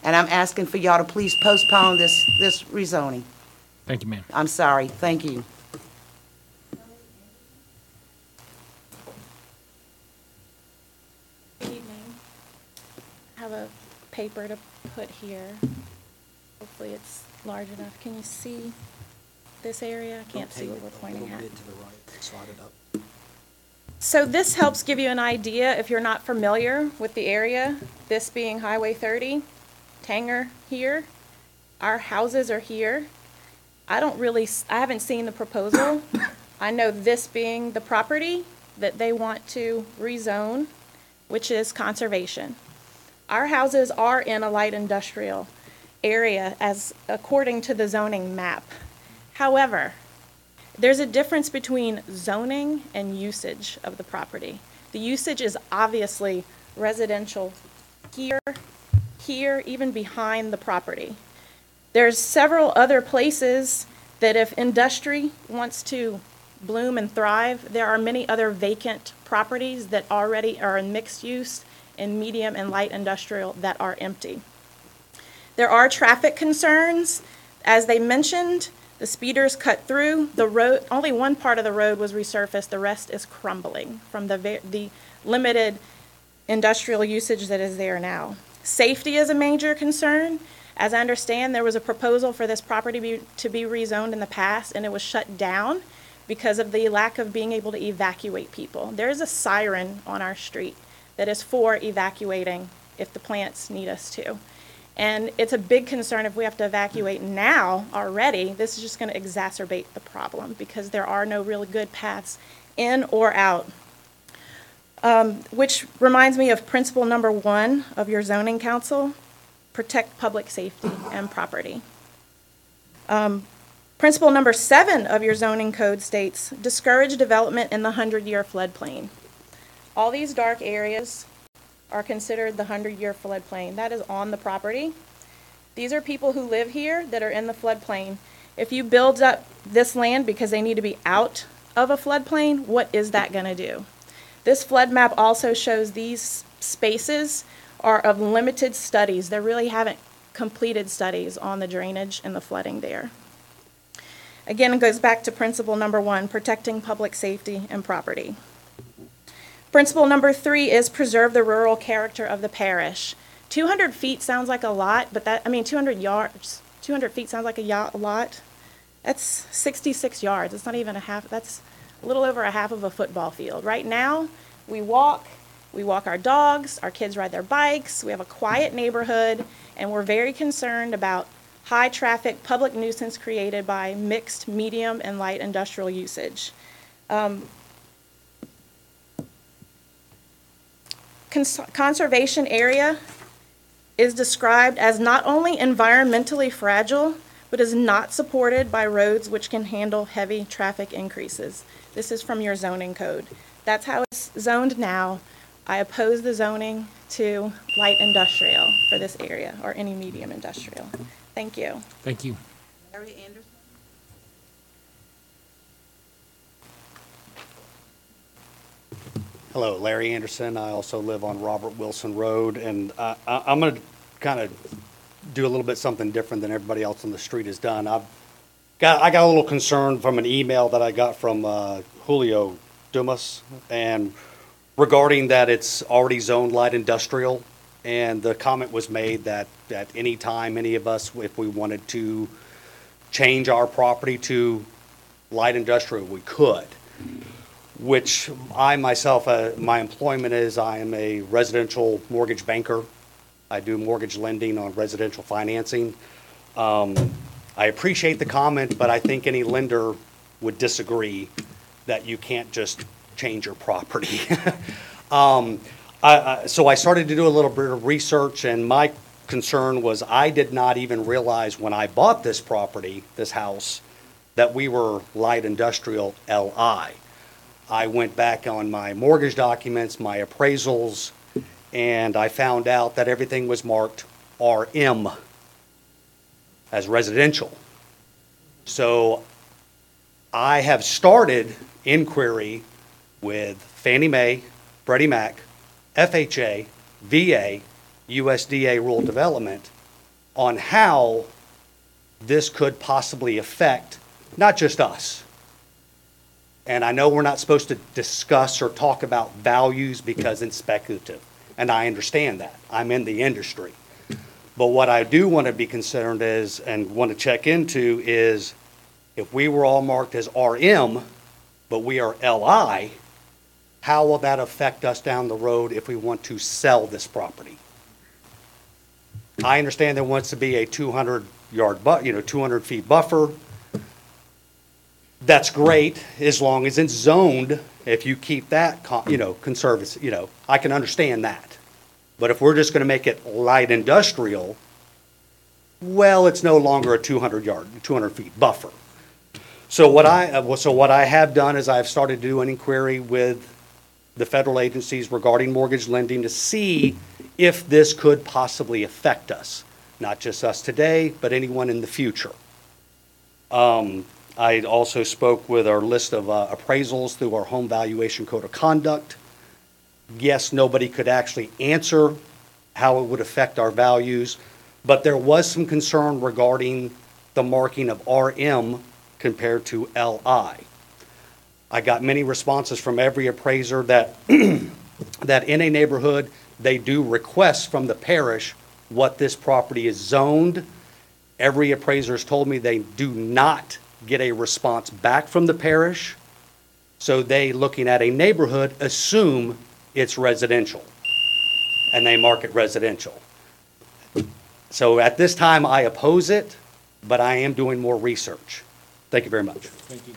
And I'm asking for y'all to please postpone this rezoning. Thank you, ma'am. I'm sorry. Thank you. Good evening. I have a paper to put here. Hopefully it's large enough. Can you see this area? I can't see what we're pointing at. So this helps give you an idea if you're not familiar with the area, this being Highway 30, Tanger here. Our houses are here. I haven't seen the proposal. I know this being the property that they want to rezone, which is conservation. Our houses are in a light industrial area as according to the zoning map. However, there's a difference between zoning and usage of the property. The usage is obviously residential here, even behind the property. There's several other places that if industry wants to bloom and thrive, there are many other vacant properties that already are in mixed use and medium and light industrial that are empty. There are traffic concerns. As they mentioned, the speeders cut through the road. Only one part of the road was resurfaced. The rest is crumbling from the limited industrial usage that is there now. Safety is a major concern. As I understand, there was a proposal for this property to be rezoned in the past, and it was shut down because of the lack of being able to evacuate people. There is a siren on our street that is for evacuating if the plants need us to. And it's a big concern if we have to evacuate now already. This is just going to exacerbate the problem because there are no really good paths in or out. Which reminds me of principle number 1 of your zoning council, protect public safety and property. Principle number 7 of your zoning code states, discourage development in the 100-year floodplain. All these dark areas are considered the 100-year floodplain. That is on the property. These are people who live here that are in the floodplain. If you build up this land because they need to be out of a floodplain, what is that going to do? This flood map also shows these spaces are of limited studies. They really haven't completed studies on the drainage and the flooding there. Again, it goes back to principle number 1, protecting public safety and property. Principle number 3 is preserve the rural character of the parish. 200 feet sounds like a lot, but 200 yards, 200 feet sounds like a lot. That's 66 yards. It's not even a half, that's a little over a half of a football field. Right now, we walk our dogs, our kids ride their bikes, we have a quiet neighborhood, and we're very concerned about high traffic public nuisance created by mixed medium and light industrial usage. Conservation area is described as not only environmentally fragile, but is not supported by roads which can handle heavy traffic increases. This is from your zoning code. That's how it's zoned now. I oppose the zoning to light industrial for this area, or any medium industrial. Thank you. Thank you. Larry Anderson. Hello, Larry Anderson. I also live on Robert Wilson Road, and I'm going to kind of do a little bit something different than everybody else on the street has done. I got a little concerned from an email that I got from Julio Dumas, and regarding that it's already zoned light industrial, and the comment was made that at any time, any of us, if we wanted to change our property to light industrial, we could. Which I myself, my employment is I am a residential mortgage banker. I do mortgage lending on residential financing. I appreciate the comment, but I think any lender would disagree that you can't just change your property. So I started to do a little bit of research, and my concern was I did not even realize when I bought this property, this house, that we were light industrial LI. I went back on my mortgage documents, my appraisals, and I found out that everything was marked RM as residential. So I have started inquiry with Fannie Mae, Freddie Mac, FHA, VA, USDA Rural Development on how this could possibly affect not just us. And I know we're not supposed to discuss or talk about values because it's speculative, and I understand that. I'm in the industry. But what I do want to be concerned is, and want to check into, is if we were all marked as RM, but we are LI, how will that affect us down the road if we want to sell this property? I understand there wants to be a 200 feet buffer. That's great, as long as it's zoned. If you keep that, conservative, I can understand that. But if we're just going to make it light industrial, well, it's no longer a 200 feet buffer. So what I have done is I've started to do an inquiry with the federal agencies regarding mortgage lending to see if this could possibly affect us, not just us today, but anyone in the future. I also spoke with our list of appraisals through our home valuation code of conduct. Yes, nobody could actually answer how it would affect our values, but there was some concern regarding the marking of RM compared to LI. I got many responses from every appraiser that that in a neighborhood, they do request from the parish what this property is zoned. Every appraiser has told me they do not get a response back from the parish, so they, looking at a neighborhood, assume it's residential, and they mark it residential. So at this time, I oppose it, but I am doing more research. Thank you very much. Thank you.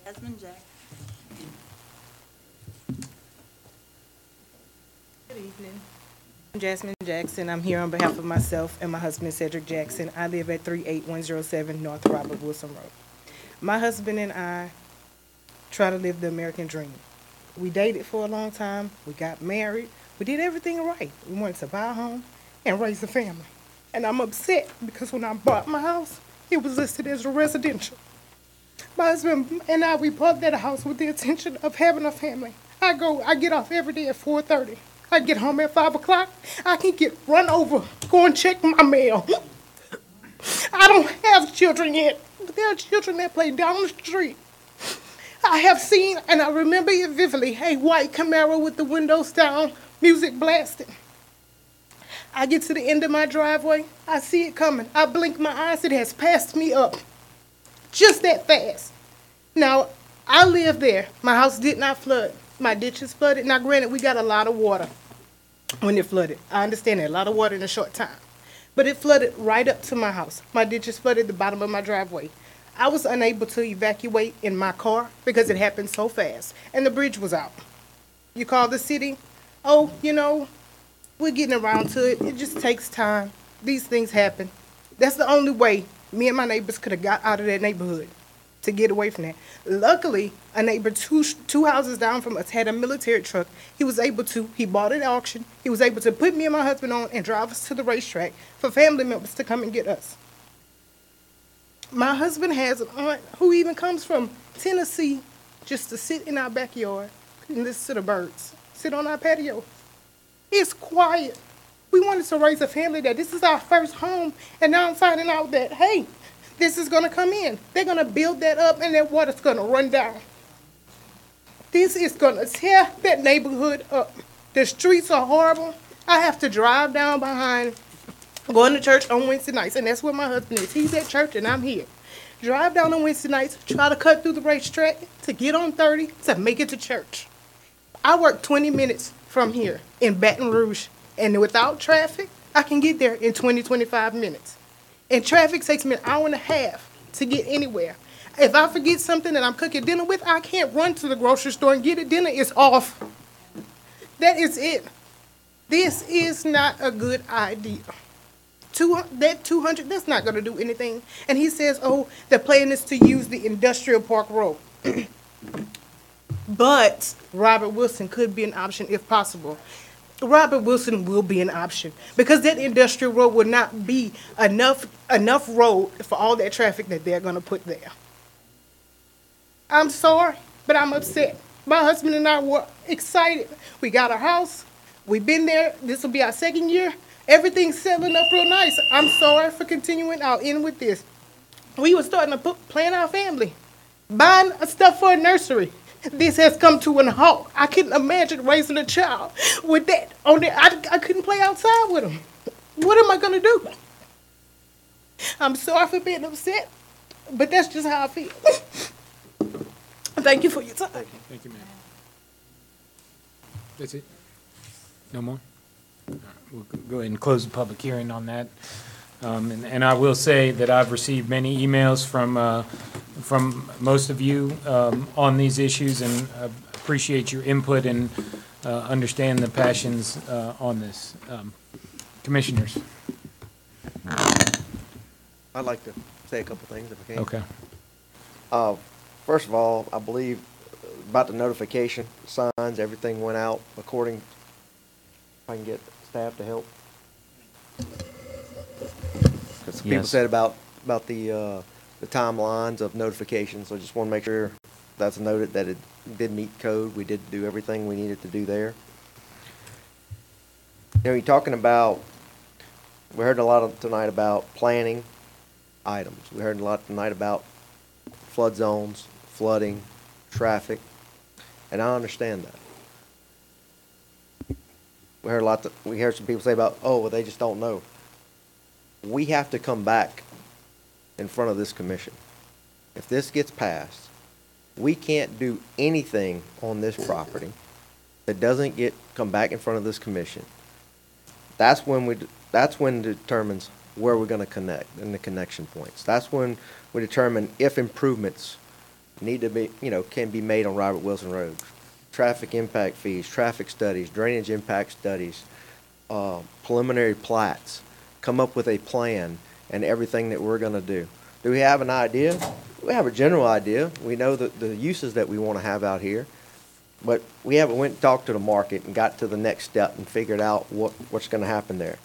Jasmine Jack. Good evening. I'm Jasmine Jackson. I'm here on behalf of myself and my husband, Cedric Jackson. I live at 38107 North Robert Wilson Road. My husband and I try to live the American dream. We dated for a long time. We got married. We did everything right. We wanted to buy a home and raise a family. And I'm upset because when I bought my house, it was listed as a residential. My husband and I, we bought that house with the intention of having a family. I get off every day at 4:30. I get home at 5 o'clock. I can get run over, go and check my mail. I don't have children yet, but there are children that play down the street. I have seen, and I remember it vividly, a white Camaro with the windows down, music blasting. I get to the end of my driveway. I see it coming. I blink my eyes. It has passed me up. Just that fast. Now, I live there. My house did not flood. My ditches flooded. Now, granted, we got a lot of water when it flooded. I understand that. A lot of water in a short time. But it flooded right up to my house. My ditches flooded the bottom of my driveway. I was unable to evacuate in my car because it happened so fast. And the bridge was out. You call the city. Oh, we're getting around to it. It just takes time. These things happen. That's the only way me and my neighbors could have got out of that neighborhood to get away from that. Luckily, a neighbor two houses down from us had a military truck. He bought it at auction. He was able to put me and my husband on and drive us to the racetrack for family members to come and get us. My husband has an aunt who even comes from Tennessee just to sit in our backyard and listen to the birds, sit on our patio. It's quiet. We wanted to raise a family there. This is our first home, and now I'm finding out that, hey, this is gonna come in. They're gonna build that up and that water's gonna run down. This is gonna tear that neighborhood up. The streets are horrible. I have to drive down behind, going to church on Wednesday nights, and that's where my husband is. He's at church and I'm here. Drive down on Wednesday nights, try to cut through the racetrack to get on 30 to make it to church. I work 20 minutes from here in Baton Rouge, and without traffic, I can get there in 20, 25 minutes. And traffic takes me an hour and a half to get anywhere. If I forget something that I'm cooking dinner with, I can't run to the grocery store and get it. Dinner is off. That is it. This is not a good idea. That 200, that's not going to do anything. And he says, oh, the plan is to use the Industrial Park Road. But Robert Wilson could be an option if possible. Robert Wilson will be an option because that industrial road will not be enough road for all that traffic that they're going to put there. I'm sorry, but I'm upset. My husband and I were excited. We got a house. We've been there. This will be our second year. Everything's settling up real nice. I'm sorry for continuing. I'll end with this. We were starting to plan our family, buying stuff for a nursery. This has come to an halt. I couldn't imagine raising a child with that on there. I couldn't play outside with him. What am I going to do? I'm sorry for being upset, but that's just how I feel. Thank you for your time. Thank you, ma'am. That's it? No more? All right, we'll go ahead and close the public hearing on that. And I will say that I've received many emails from most of you on these issues, and I appreciate your input and understand the passions on this. Commissioners. I'd like to say a couple things if I can. Okay. First of all, I believe about the notification signs, everything went out according, if I can get staff to help. Because people Yes. said about the timelines of notifications, so I just want to make sure that's noted that it did meet code. We did do everything we needed to do there. You know, you're talking about, we heard a lot tonight about planning items. We heard a lot tonight about flood zones, flooding, traffic, and I understand that. We heard some people say about, oh, well, they just don't know. We have to come back in front of this commission. If this gets passed, we can't do anything on this property that doesn't come back in front of this commission. That's when it determines where we're going to connect and the connection points. That's when we determine if improvements need to be, can be made on Robert Wilson Road. Traffic impact fees, traffic studies, drainage impact studies, preliminary plats, come up with a plan and everything that we're going to do. Do we have an idea? We have a general idea. We know the uses that we want to have out here, but we haven't went and talked to the market and got to the next step and figured out what's going to happen there.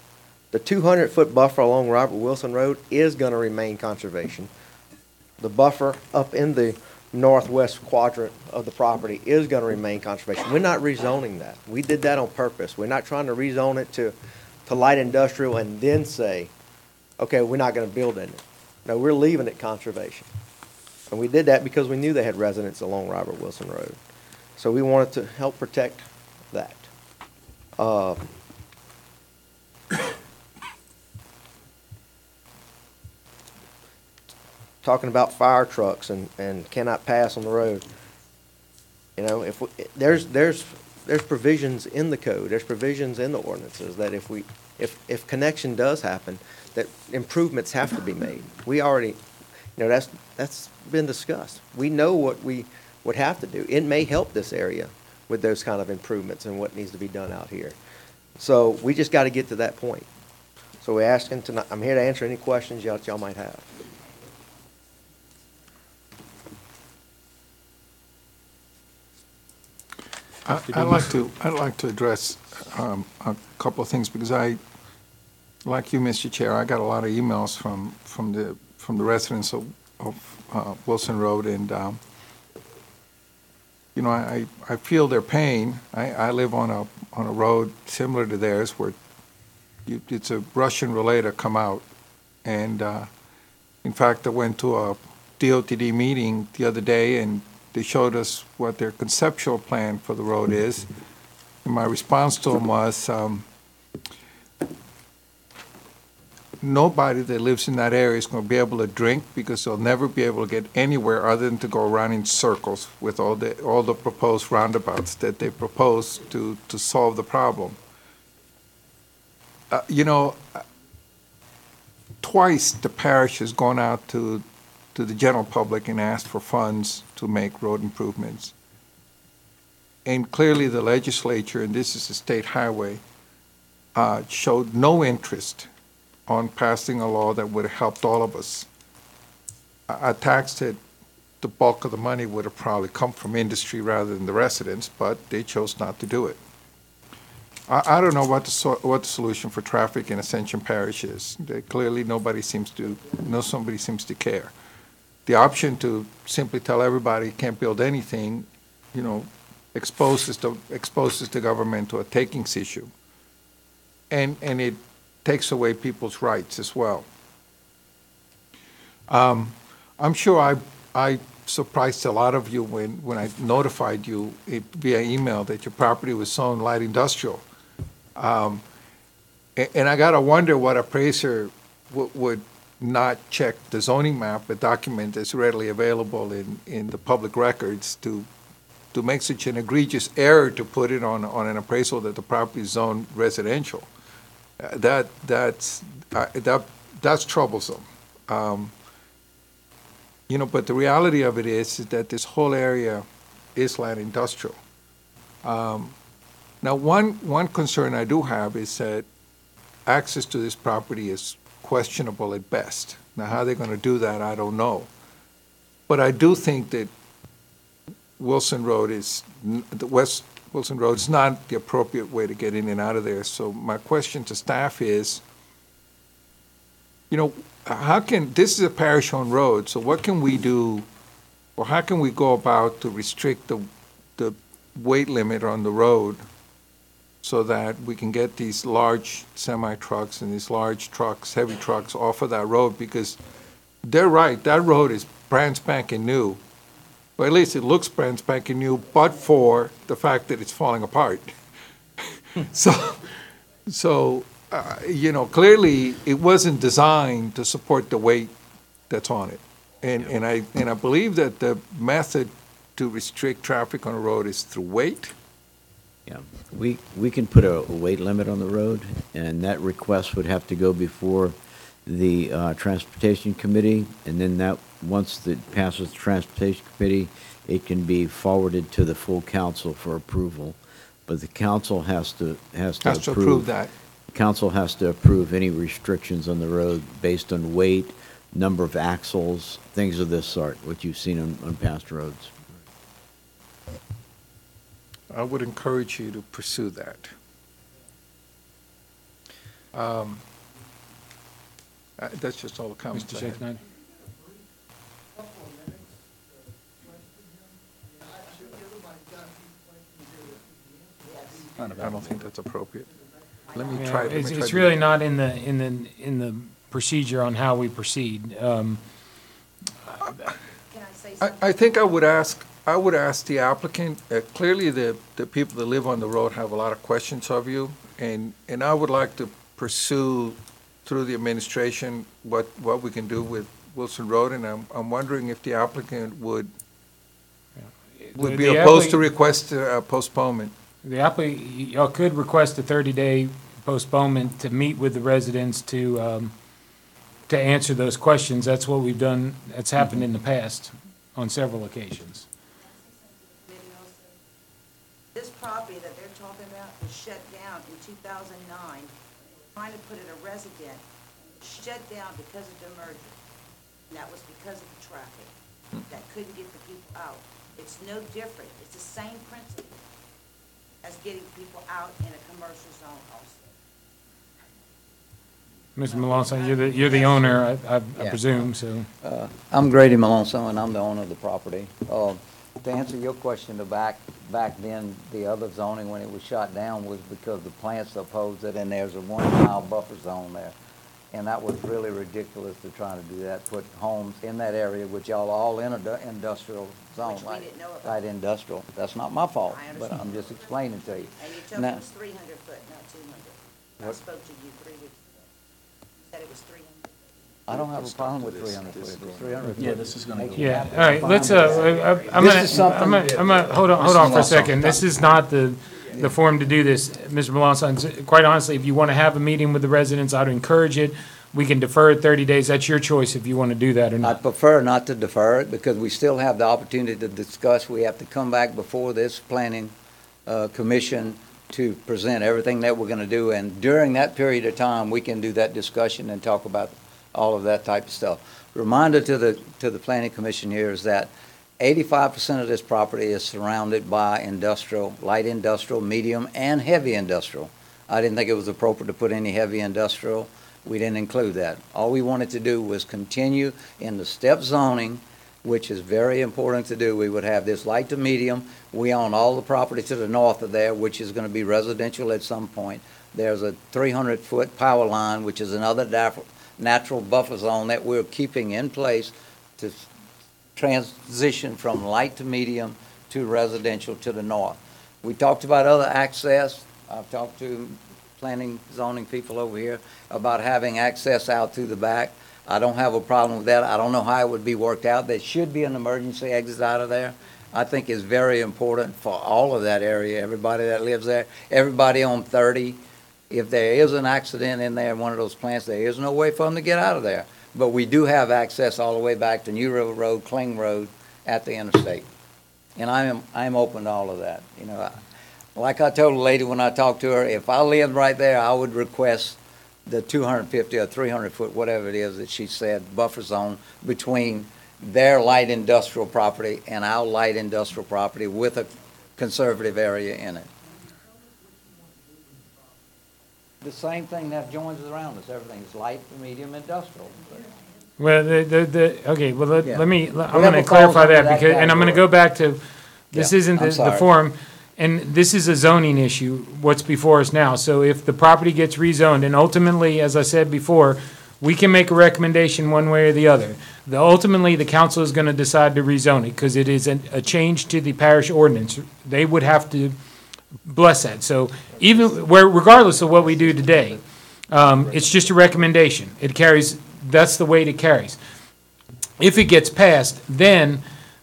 The 200-foot buffer along Robert Wilson Road is going to remain conservation. The buffer up in the northwest quadrant of the property is going to remain conservation. We're not rezoning that. We did that on purpose. We're not trying to rezone it to light industrial and then say, okay, we're not going to build in it. No, we're leaving it conservation. And we did that because we knew they had residents along Robert Wilson Road. So we wanted to help protect that. Talking about fire trucks and cannot pass on the road. If there's provisions in the code, there's provisions in the ordinances that if connection does happen, that improvements have to be made. We already, that's been discussed. We know what we would have to do. It may help this area with those kind of improvements and what needs to be done out here. So we just got to get to that point. So we're asking tonight. I'm here to answer any questions y'all might have. I'd like to address a couple of things, because like you, Mr. Chair, I got a lot of emails from the residents of Wilson Road, and you know, I feel their pain. I live on a road similar to theirs, where it's a Russian relay to come out, and in fact, I went to a DOTD meeting the other day, and they showed us what their conceptual plan for the road is. And my response to them was, nobody that lives in that area is going to be able to drink, because they'll never be able to get anywhere other than to go around in circles with all the proposed roundabouts that they propose to solve the problem. You know, twice the parish has gone out to the general public and asked for funds to make road improvements. And clearly the legislature, and this is a state highway, showed no interest on passing a law that would have helped all of us. I taxed it, the bulk of the money would have probably come from industry rather than the residents, but they chose not to do it. I don't know what the solution for traffic in Ascension Parish is. Clearly somebody seems to care. The option to simply tell everybody you can't build anything, you know, exposes the government to a takings issue. And it takes away people's rights as well. I'm sure I surprised a lot of you when I notified you via email that your property was zoned light industrial. And I gotta wonder what appraiser would not check the zoning map, a document that's readily available in the public records, to make such an egregious error to put it on an appraisal that the property is zoned residential. That's troublesome. You know, but the reality of it is that this whole area is light industrial. Now, one concern I do have is that access to this property is questionable at best. Now, how they're going to do that, I don't know. But I do think that Wilson Road is not the appropriate way to get in and out of there. So my question to staff is, you know, this is a parish-owned road, so what can we do, or how can we go about to restrict the weight limit on the road so that we can get these large semi-trucks and these large trucks, heavy trucks, off of that road? Because they're right, that road is brand spanking new. Or at least it looks brand spanking new, but for the fact that it's falling apart. So you know, clearly it wasn't designed to support the weight that's on it. And I believe that the method to restrict traffic on a road is through weight. Yeah, we can put a weight limit on the road, and that request would have to go before the Transportation Committee, and then that, once it passes the Transportation Committee, it can be forwarded to the full council for approval. But the council has to approve that. Council has to approve any restrictions on the road based on weight, number of axles, things of this sort, what you've seen on past roads. I would encourage you to pursue that. That's just all the comments I have. I don't think that's appropriate. Let me try. It's really not in the procedure on how we proceed. I think I would ask the applicant. Clearly, the people that live on the road have a lot of questions of you, and I would like to pursue through the administration what we can do with Wilson Road, and I'm wondering if the applicant would be opposed to request a postponement. The applicant, y'all could request a 30-day postponement to meet with the residents to answer those questions. That's what we've done. That's happened in the past on several occasions. This property that they're talking about was shut down in 2009. Trying to put it a resident, shut down because of the merger. And that was because of the traffic that couldn't get the people out. It's no different. It's the same principle. getting people out in a commercial zone also. Mr. Malonson, you're the owner, I presume, so. I'm Grady Malonson, and I'm the owner of the property. To answer your question, back then, the other zoning, when it was shot down, was because the plants opposed it, and there's a 1-mile buffer zone there. And that was really ridiculous to try to do that, put homes in that area, which y'all are all in an industrial zone. Which we didn't know about. Light industrial. That's not my fault, but I'm just explaining to you. And you told me Now- it was 300 foot, not 200. I What? spoke to you 3 weeks ago. You said it was 300. I don't have a problem with 300 foot. If it's 300 foot. Yeah, this is gonna go. Yeah, all right, let's, I'm This is something- gonna, hold on for a second. This is not the forum to do this, Mr. Malonson. Quite honestly, if you want to have a meeting with the residents, I'd encourage it. We can defer it 30 days. That's your choice if you want to do that or not. I'd prefer not to defer it because we still have the opportunity to discuss. We have to come back before this planning commission to present everything that we're going to do. And during that period of time, we can do that discussion and talk about all of that type of stuff. Reminder to the planning commission here is that 85% of this property is surrounded by industrial, light industrial, medium, and heavy industrial. I didn't think it was appropriate to put any heavy industrial. We didn't include that. All we wanted to do was continue in the step zoning, which is very important to do. We would have this light to medium. We own all the property to the north of there, which is going to be residential at some point. There's a 300-foot power line, which is another natural buffer zone that we're keeping in place to transition from light to medium to residential to the north. We talked about other access. I've talked to planning zoning people over here about having access out through the back. I don't have a problem with that. I don't know how it would be worked out. There should be an emergency exit out of there. I think it's very important for all of that area, everybody that lives there, everybody on 30. If there is an accident in there in one of those plants, there is no way for them to get out of there. But we do have access all the way back to New River Road, Kling Road at the interstate. And I'm open to all of that. You know, like I told a lady when I talked to her, if I lived right there, I would request the 250 or 300 foot, whatever it is that she said, buffer zone between their light industrial property and our light industrial property with a conservative area in it. The same thing that joins around us. Everything is light, medium, industrial. Well, okay, well, Yeah. let me, I'm Whatever going to falls clarify under that that because, and I'm going to category. go back to, this Yeah, isn't I'm the sorry. forum, and this is a zoning issue, what's before us now. So if the property gets rezoned, and ultimately, as I said before, we can make a recommendation one way or the other. Ultimately, the council is going to decide to rezone it because it is a change to the parish ordinance. They would have to bless that. So even regardless of what we do today, it's just a recommendation. It carries, that's the weight it carries. If it gets passed, then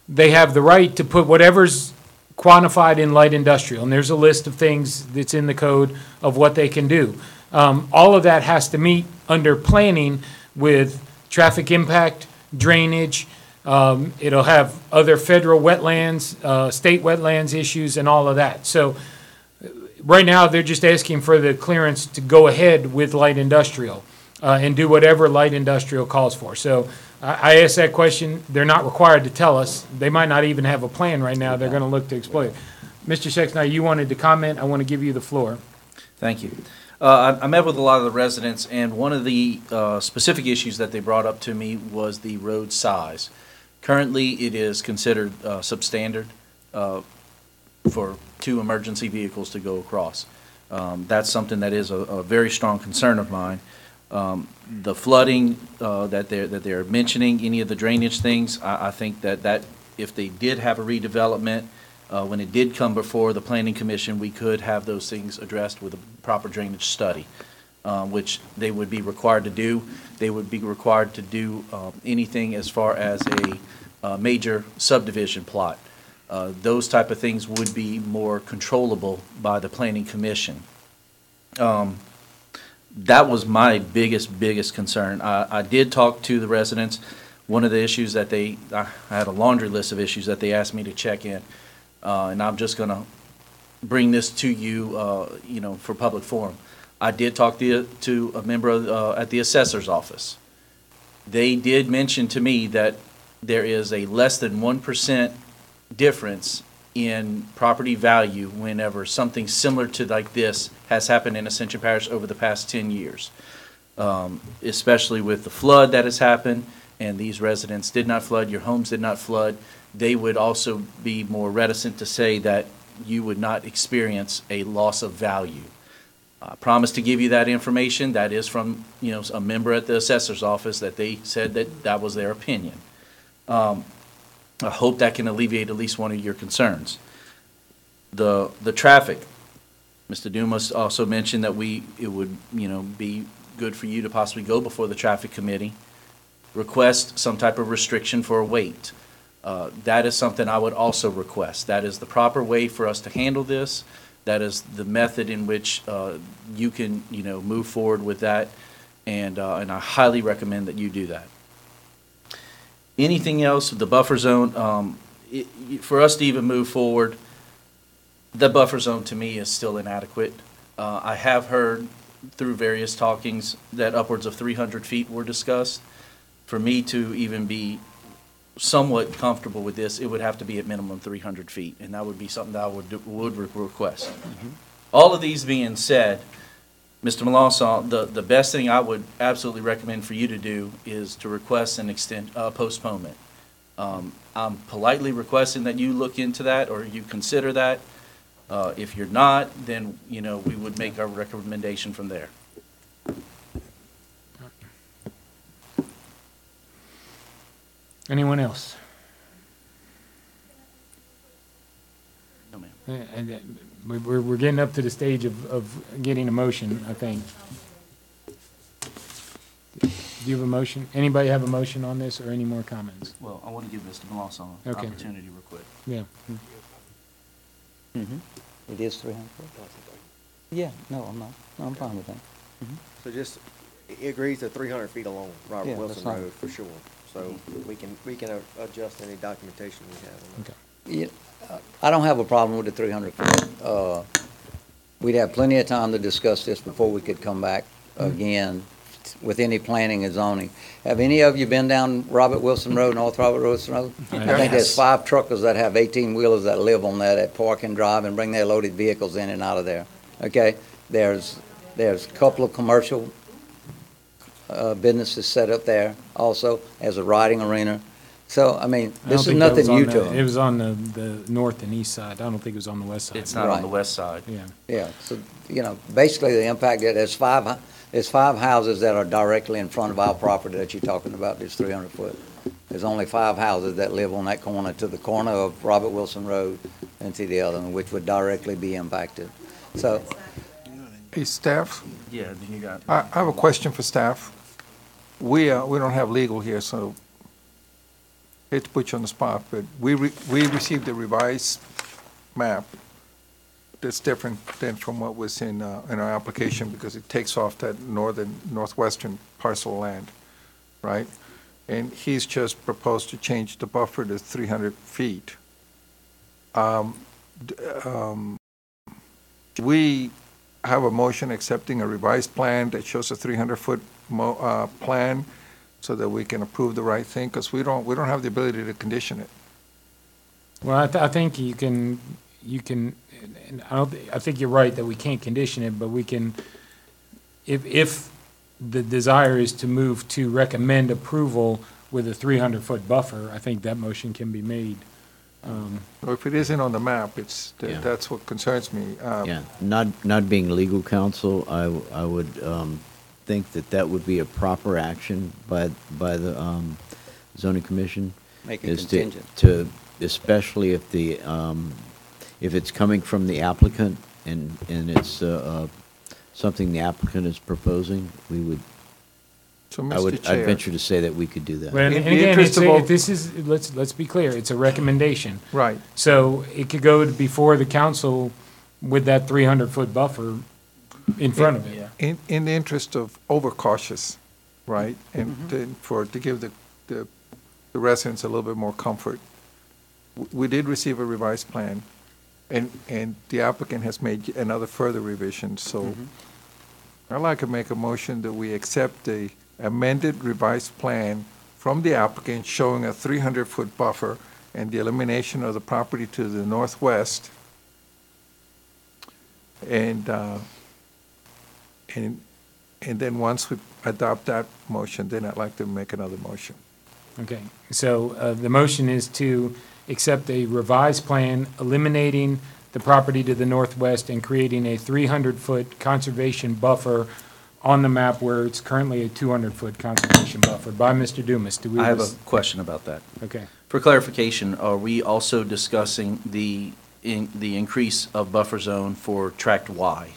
they have the right to put whatever's quantified in light industrial, and there's a list of things that's in the code of what they can do. All of that has to meet under planning with traffic impact, drainage. It'll have other federal wetlands, state wetlands issues, and all of that. So right now, they're just asking for the clearance to go ahead with light industrial and do whatever light industrial calls for. So I asked that question. They're not required to tell us. They might not even have a plan right now. They're going to look to exploit it. Mr. Sexton, you wanted to comment. I want to give you the floor. Thank you. I met with a lot of the residents, and one of the specific issues that they brought up to me was the road size. Currently, it is considered substandard for 2 emergency vehicles to go across. That's something that is a very strong concern of mine. The flooding that they're mentioning, any of the drainage things, I think that if they did have a redevelopment, when it did come before the Planning Commission, we could have those things addressed with a proper drainage study, which they would be required to do. They would be required to do anything as far as a major subdivision plot. Those type of things would be more controllable by the Planning Commission. That was my biggest concern. I did talk to the residents. One of the issues that I had a laundry list of issues that they asked me to check in, and I'm just going to bring this to you, for public forum. I did talk to a member at the assessor's office. They did mention to me that there is a less than 1% difference in property value whenever something similar to like this has happened in Ascension Parish over the past 10 years. Especially with the flood that has happened, and these residents did not flood, your homes did not flood, they would also be more reticent to say that you would not experience a loss of value. I promise to give you that information. That is from, a member at the assessor's office that they said that was their opinion. I hope that can alleviate at least one of your concerns. The traffic. Mr. Dumas also mentioned that it would, be good for you to possibly go before the traffic committee, request some type of restriction for a wait. That is something I would also request. That is the proper way for us to handle this. That is the method in which you can, move forward with that, and I highly recommend that you do that. Anything else with the buffer zone, for us to even move forward, the buffer zone to me is still inadequate. I have heard through various talkings that upwards of 300 feet were discussed. For me to even be somewhat comfortable with this, it would have to be at minimum 300 feet, and that would be something that I would request. All of these being said, Mr. Melanson, the best thing I would absolutely recommend for you to do is to request an postponement. I'm politely requesting that you look into that or you consider that. If you're not, then, we would make our recommendation from there. Anyone else? No, ma'am. And we're getting up to the stage of getting a motion, I think. Do you have a motion? Anybody have a motion on this or any more comments? Well, I want to give Mr. Melanson an Okay. opportunity real quick. Yeah. It is 300 foot? Yeah, no, I'm not. No, I'm fine with that. So just, it agrees to 300 feet along Robert Yeah, Wilson that's fine. Road for sure. So we can adjust any documentation we have. on that. Yeah, I don't have a problem with the 300 foot. We'd have plenty of time to discuss this before we could come back again with any planning and zoning. Have any of you been down Robert Wilson Road, North Robert Wilson Road? I think there's 5 truckers that have 18-wheelers that live on that park and drive and bring their loaded vehicles in and out of there. Okay? There's a couple of commercial businesses set up there also as a riding arena. So, I mean, this is nothing new to them. It was on the north and east side. I don't think it was on the west side. It's not on the west side. Yeah. Yeah, so, basically the impact, there's five houses that are directly in front of our property that you're talking about, this 300 foot. There's only 5 houses that live on that corner, to the corner of Robert Wilson Road and to the other one, which would directly be impacted. So, Hey, staff, Yeah, then you got. I have a question for staff. We don't have legal here, so hate to put you on the spot, but we received a revised map that's different than from what was in our application, because it takes off that northwestern parcel of land, right? And he's just proposed to change the buffer to 300 feet. We have a motion accepting a revised plan that shows a 300-foot plan so that we can approve the right thing, because we don't have the ability to condition it. Well, I think you can, and I think you're right that we can't condition it, but we can, if the desire is to move to recommend approval with a 300-foot buffer, I think that motion can be made. Or if it isn't on the map, that's what concerns me. Yeah, not being legal counsel, I would think that would be a proper action by the zoning commission. Make it is contingent. to especially if it's coming from the applicant and it's something the applicant is proposing, we would. So, Mr. Chair, I'd venture to say that we could do that. Well, and again, let's be clear, it's a recommendation. Right. So it could go before the council with that 300-foot buffer in front of it. In the interest of overcautious, right, and to give the residents a little bit more comfort, we did receive a revised plan, and the applicant has made another further revision. So I'd like to make a motion that we accept the amended revised plan from the applicant showing a 300-foot buffer and the elimination of the property to the northwest. And then once we adopt that motion, then I'd like to make another motion. Okay, so the motion is to accept a revised plan eliminating the property to the northwest and creating a 300-foot conservation buffer on the map where it's currently a 200-foot conservation buffer by Mr. Dumas. Do we? I have a question about that. Okay. For clarification, are we also discussing the increase of buffer zone for tract Y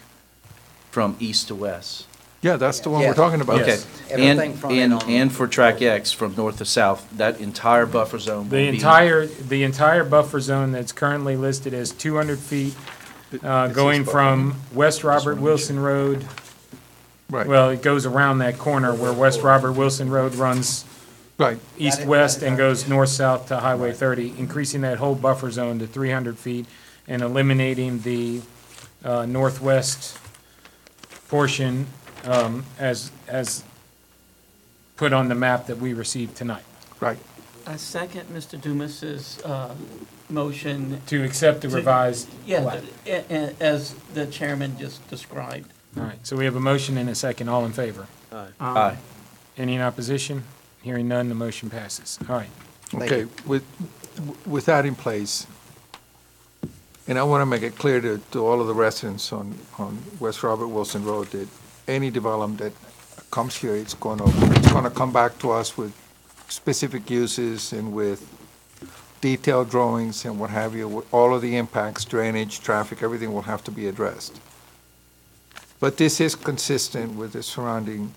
from east to west? Yeah, that's the one we're talking about. Okay. Everything from it on. And for tract X from north to south, that entire buffer zone will be? The entire buffer zone that's currently listed as 200 feet, going from West Robert Wilson Road. Right. Well, it goes around that corner where West Robert Wilson Road runs right east-west and goes north-south to Highway 30, increasing that whole buffer zone to 300 feet and eliminating the northwest portion as put on the map that we received tonight. Right. I second Mr. Dumas's motion. To accept the revised Yeah, plan. as the chairman just described. All right, so we have a motion and a second. All in favor? Aye. Aye. Any in opposition? Hearing none, the motion passes. All right. Okay, with that in place, and I want to make it clear to all of the residents on West Robert Wilson Road that any development that comes here, it's going to come back to us with specific uses and with detailed drawings and what have you. With all of the impacts, drainage, traffic, everything will have to be addressed. But this is consistent with the surrounding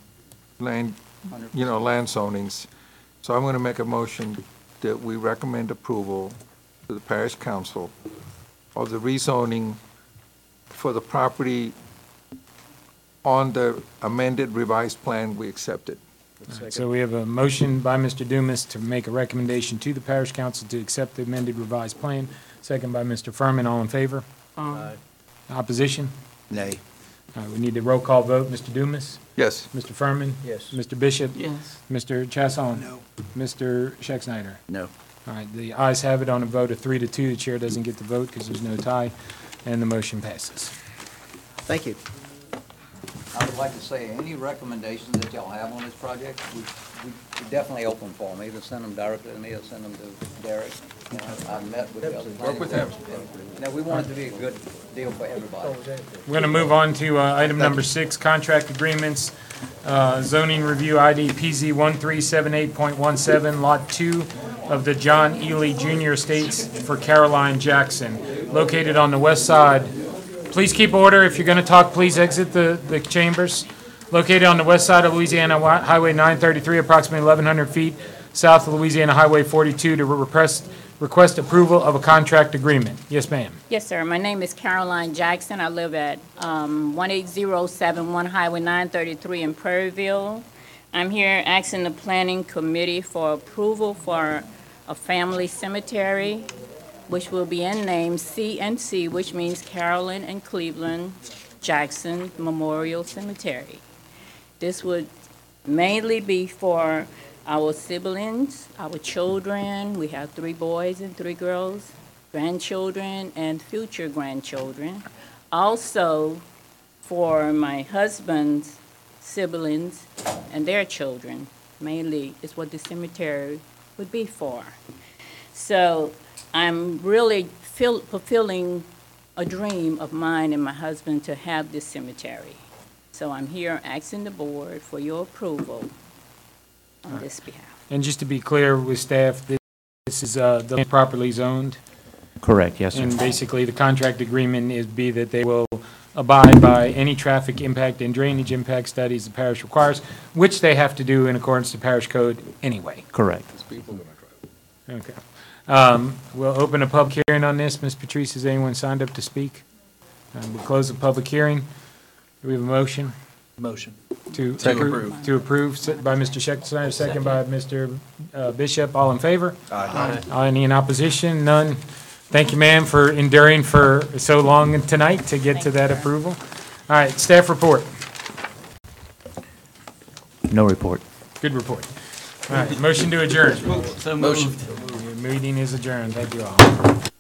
land, land zonings. So I'm going to make a motion that we recommend approval to the parish council of the rezoning for the property on the amended revised plan we accepted. All right, so we have a motion by Mr. Dumas to make a recommendation to the parish council to accept the amended revised plan. Second by Mr. Furman. All in favor? Aye. Opposition? Nay. All right, we need a roll call vote. Mr. Dumas? Yes. Mr. Furman? Yes. Mr. Bishop? Yes. Mr. Chasson? No. Mr. Schexnayder? No. All right, the ayes have it on a vote of 3-2. The chair doesn't get to vote because there's no tie, and the motion passes. Thank you. I would like to say, any recommendations that y'all have on this project, we definitely open for them. Either send them directly to me or send them to Derek. You know, I've met with the other Work with him. Now, we want it to be a good deal for everybody. We're going to move on to item number 6, contract agreements, zoning review ID PZ 1378.17, Lot 2 of the John Ely Jr. Estates for Caroline Jackson, located on the west side. Please keep order. If you're going to talk, please exit the chambers. Located on the west side of Louisiana Highway 933, approximately 1,100 feet south of Louisiana Highway 42, to request approval of a contract agreement. Yes, ma'am. Yes, sir. My name is Caroline Jackson. I live at 18071 Highway 933 in Prairieville. I'm here asking the Planning Committee for approval for a family cemetery, which will be in name C&C, which means Carolyn and Cleveland Jackson Memorial Cemetery. This would mainly be for our siblings, our children. We have 3 boys and 3 girls, grandchildren and future grandchildren. Also for my husband's siblings and their children, mainly is what the cemetery would be for. So I'm really fulfilling a dream of mine and my husband to have this cemetery. So I'm here asking the board for your approval on this behalf. And just to be clear with staff, this is the land properly zoned. Correct, yes, sir. And basically, the contract agreement is that they will abide by any traffic impact and drainage impact studies the parish requires, which they have to do in accordance to parish code anyway. Correct. Okay. We'll open a public hearing on this. Ms. Patrice, has anyone signed up to speak? We'll close the public hearing. Do we have a motion? Motion. To approve. To approve by Mr. Schexnayder, second by Mr. Bishop. All in favor? Aye. Any in opposition? None. Thank you, ma'am, for enduring for so long tonight to get to that approval. All right, staff report. No report. Good report. All right, motion to adjourn. So Motion. moved. Meeting is adjourned. Thank you all.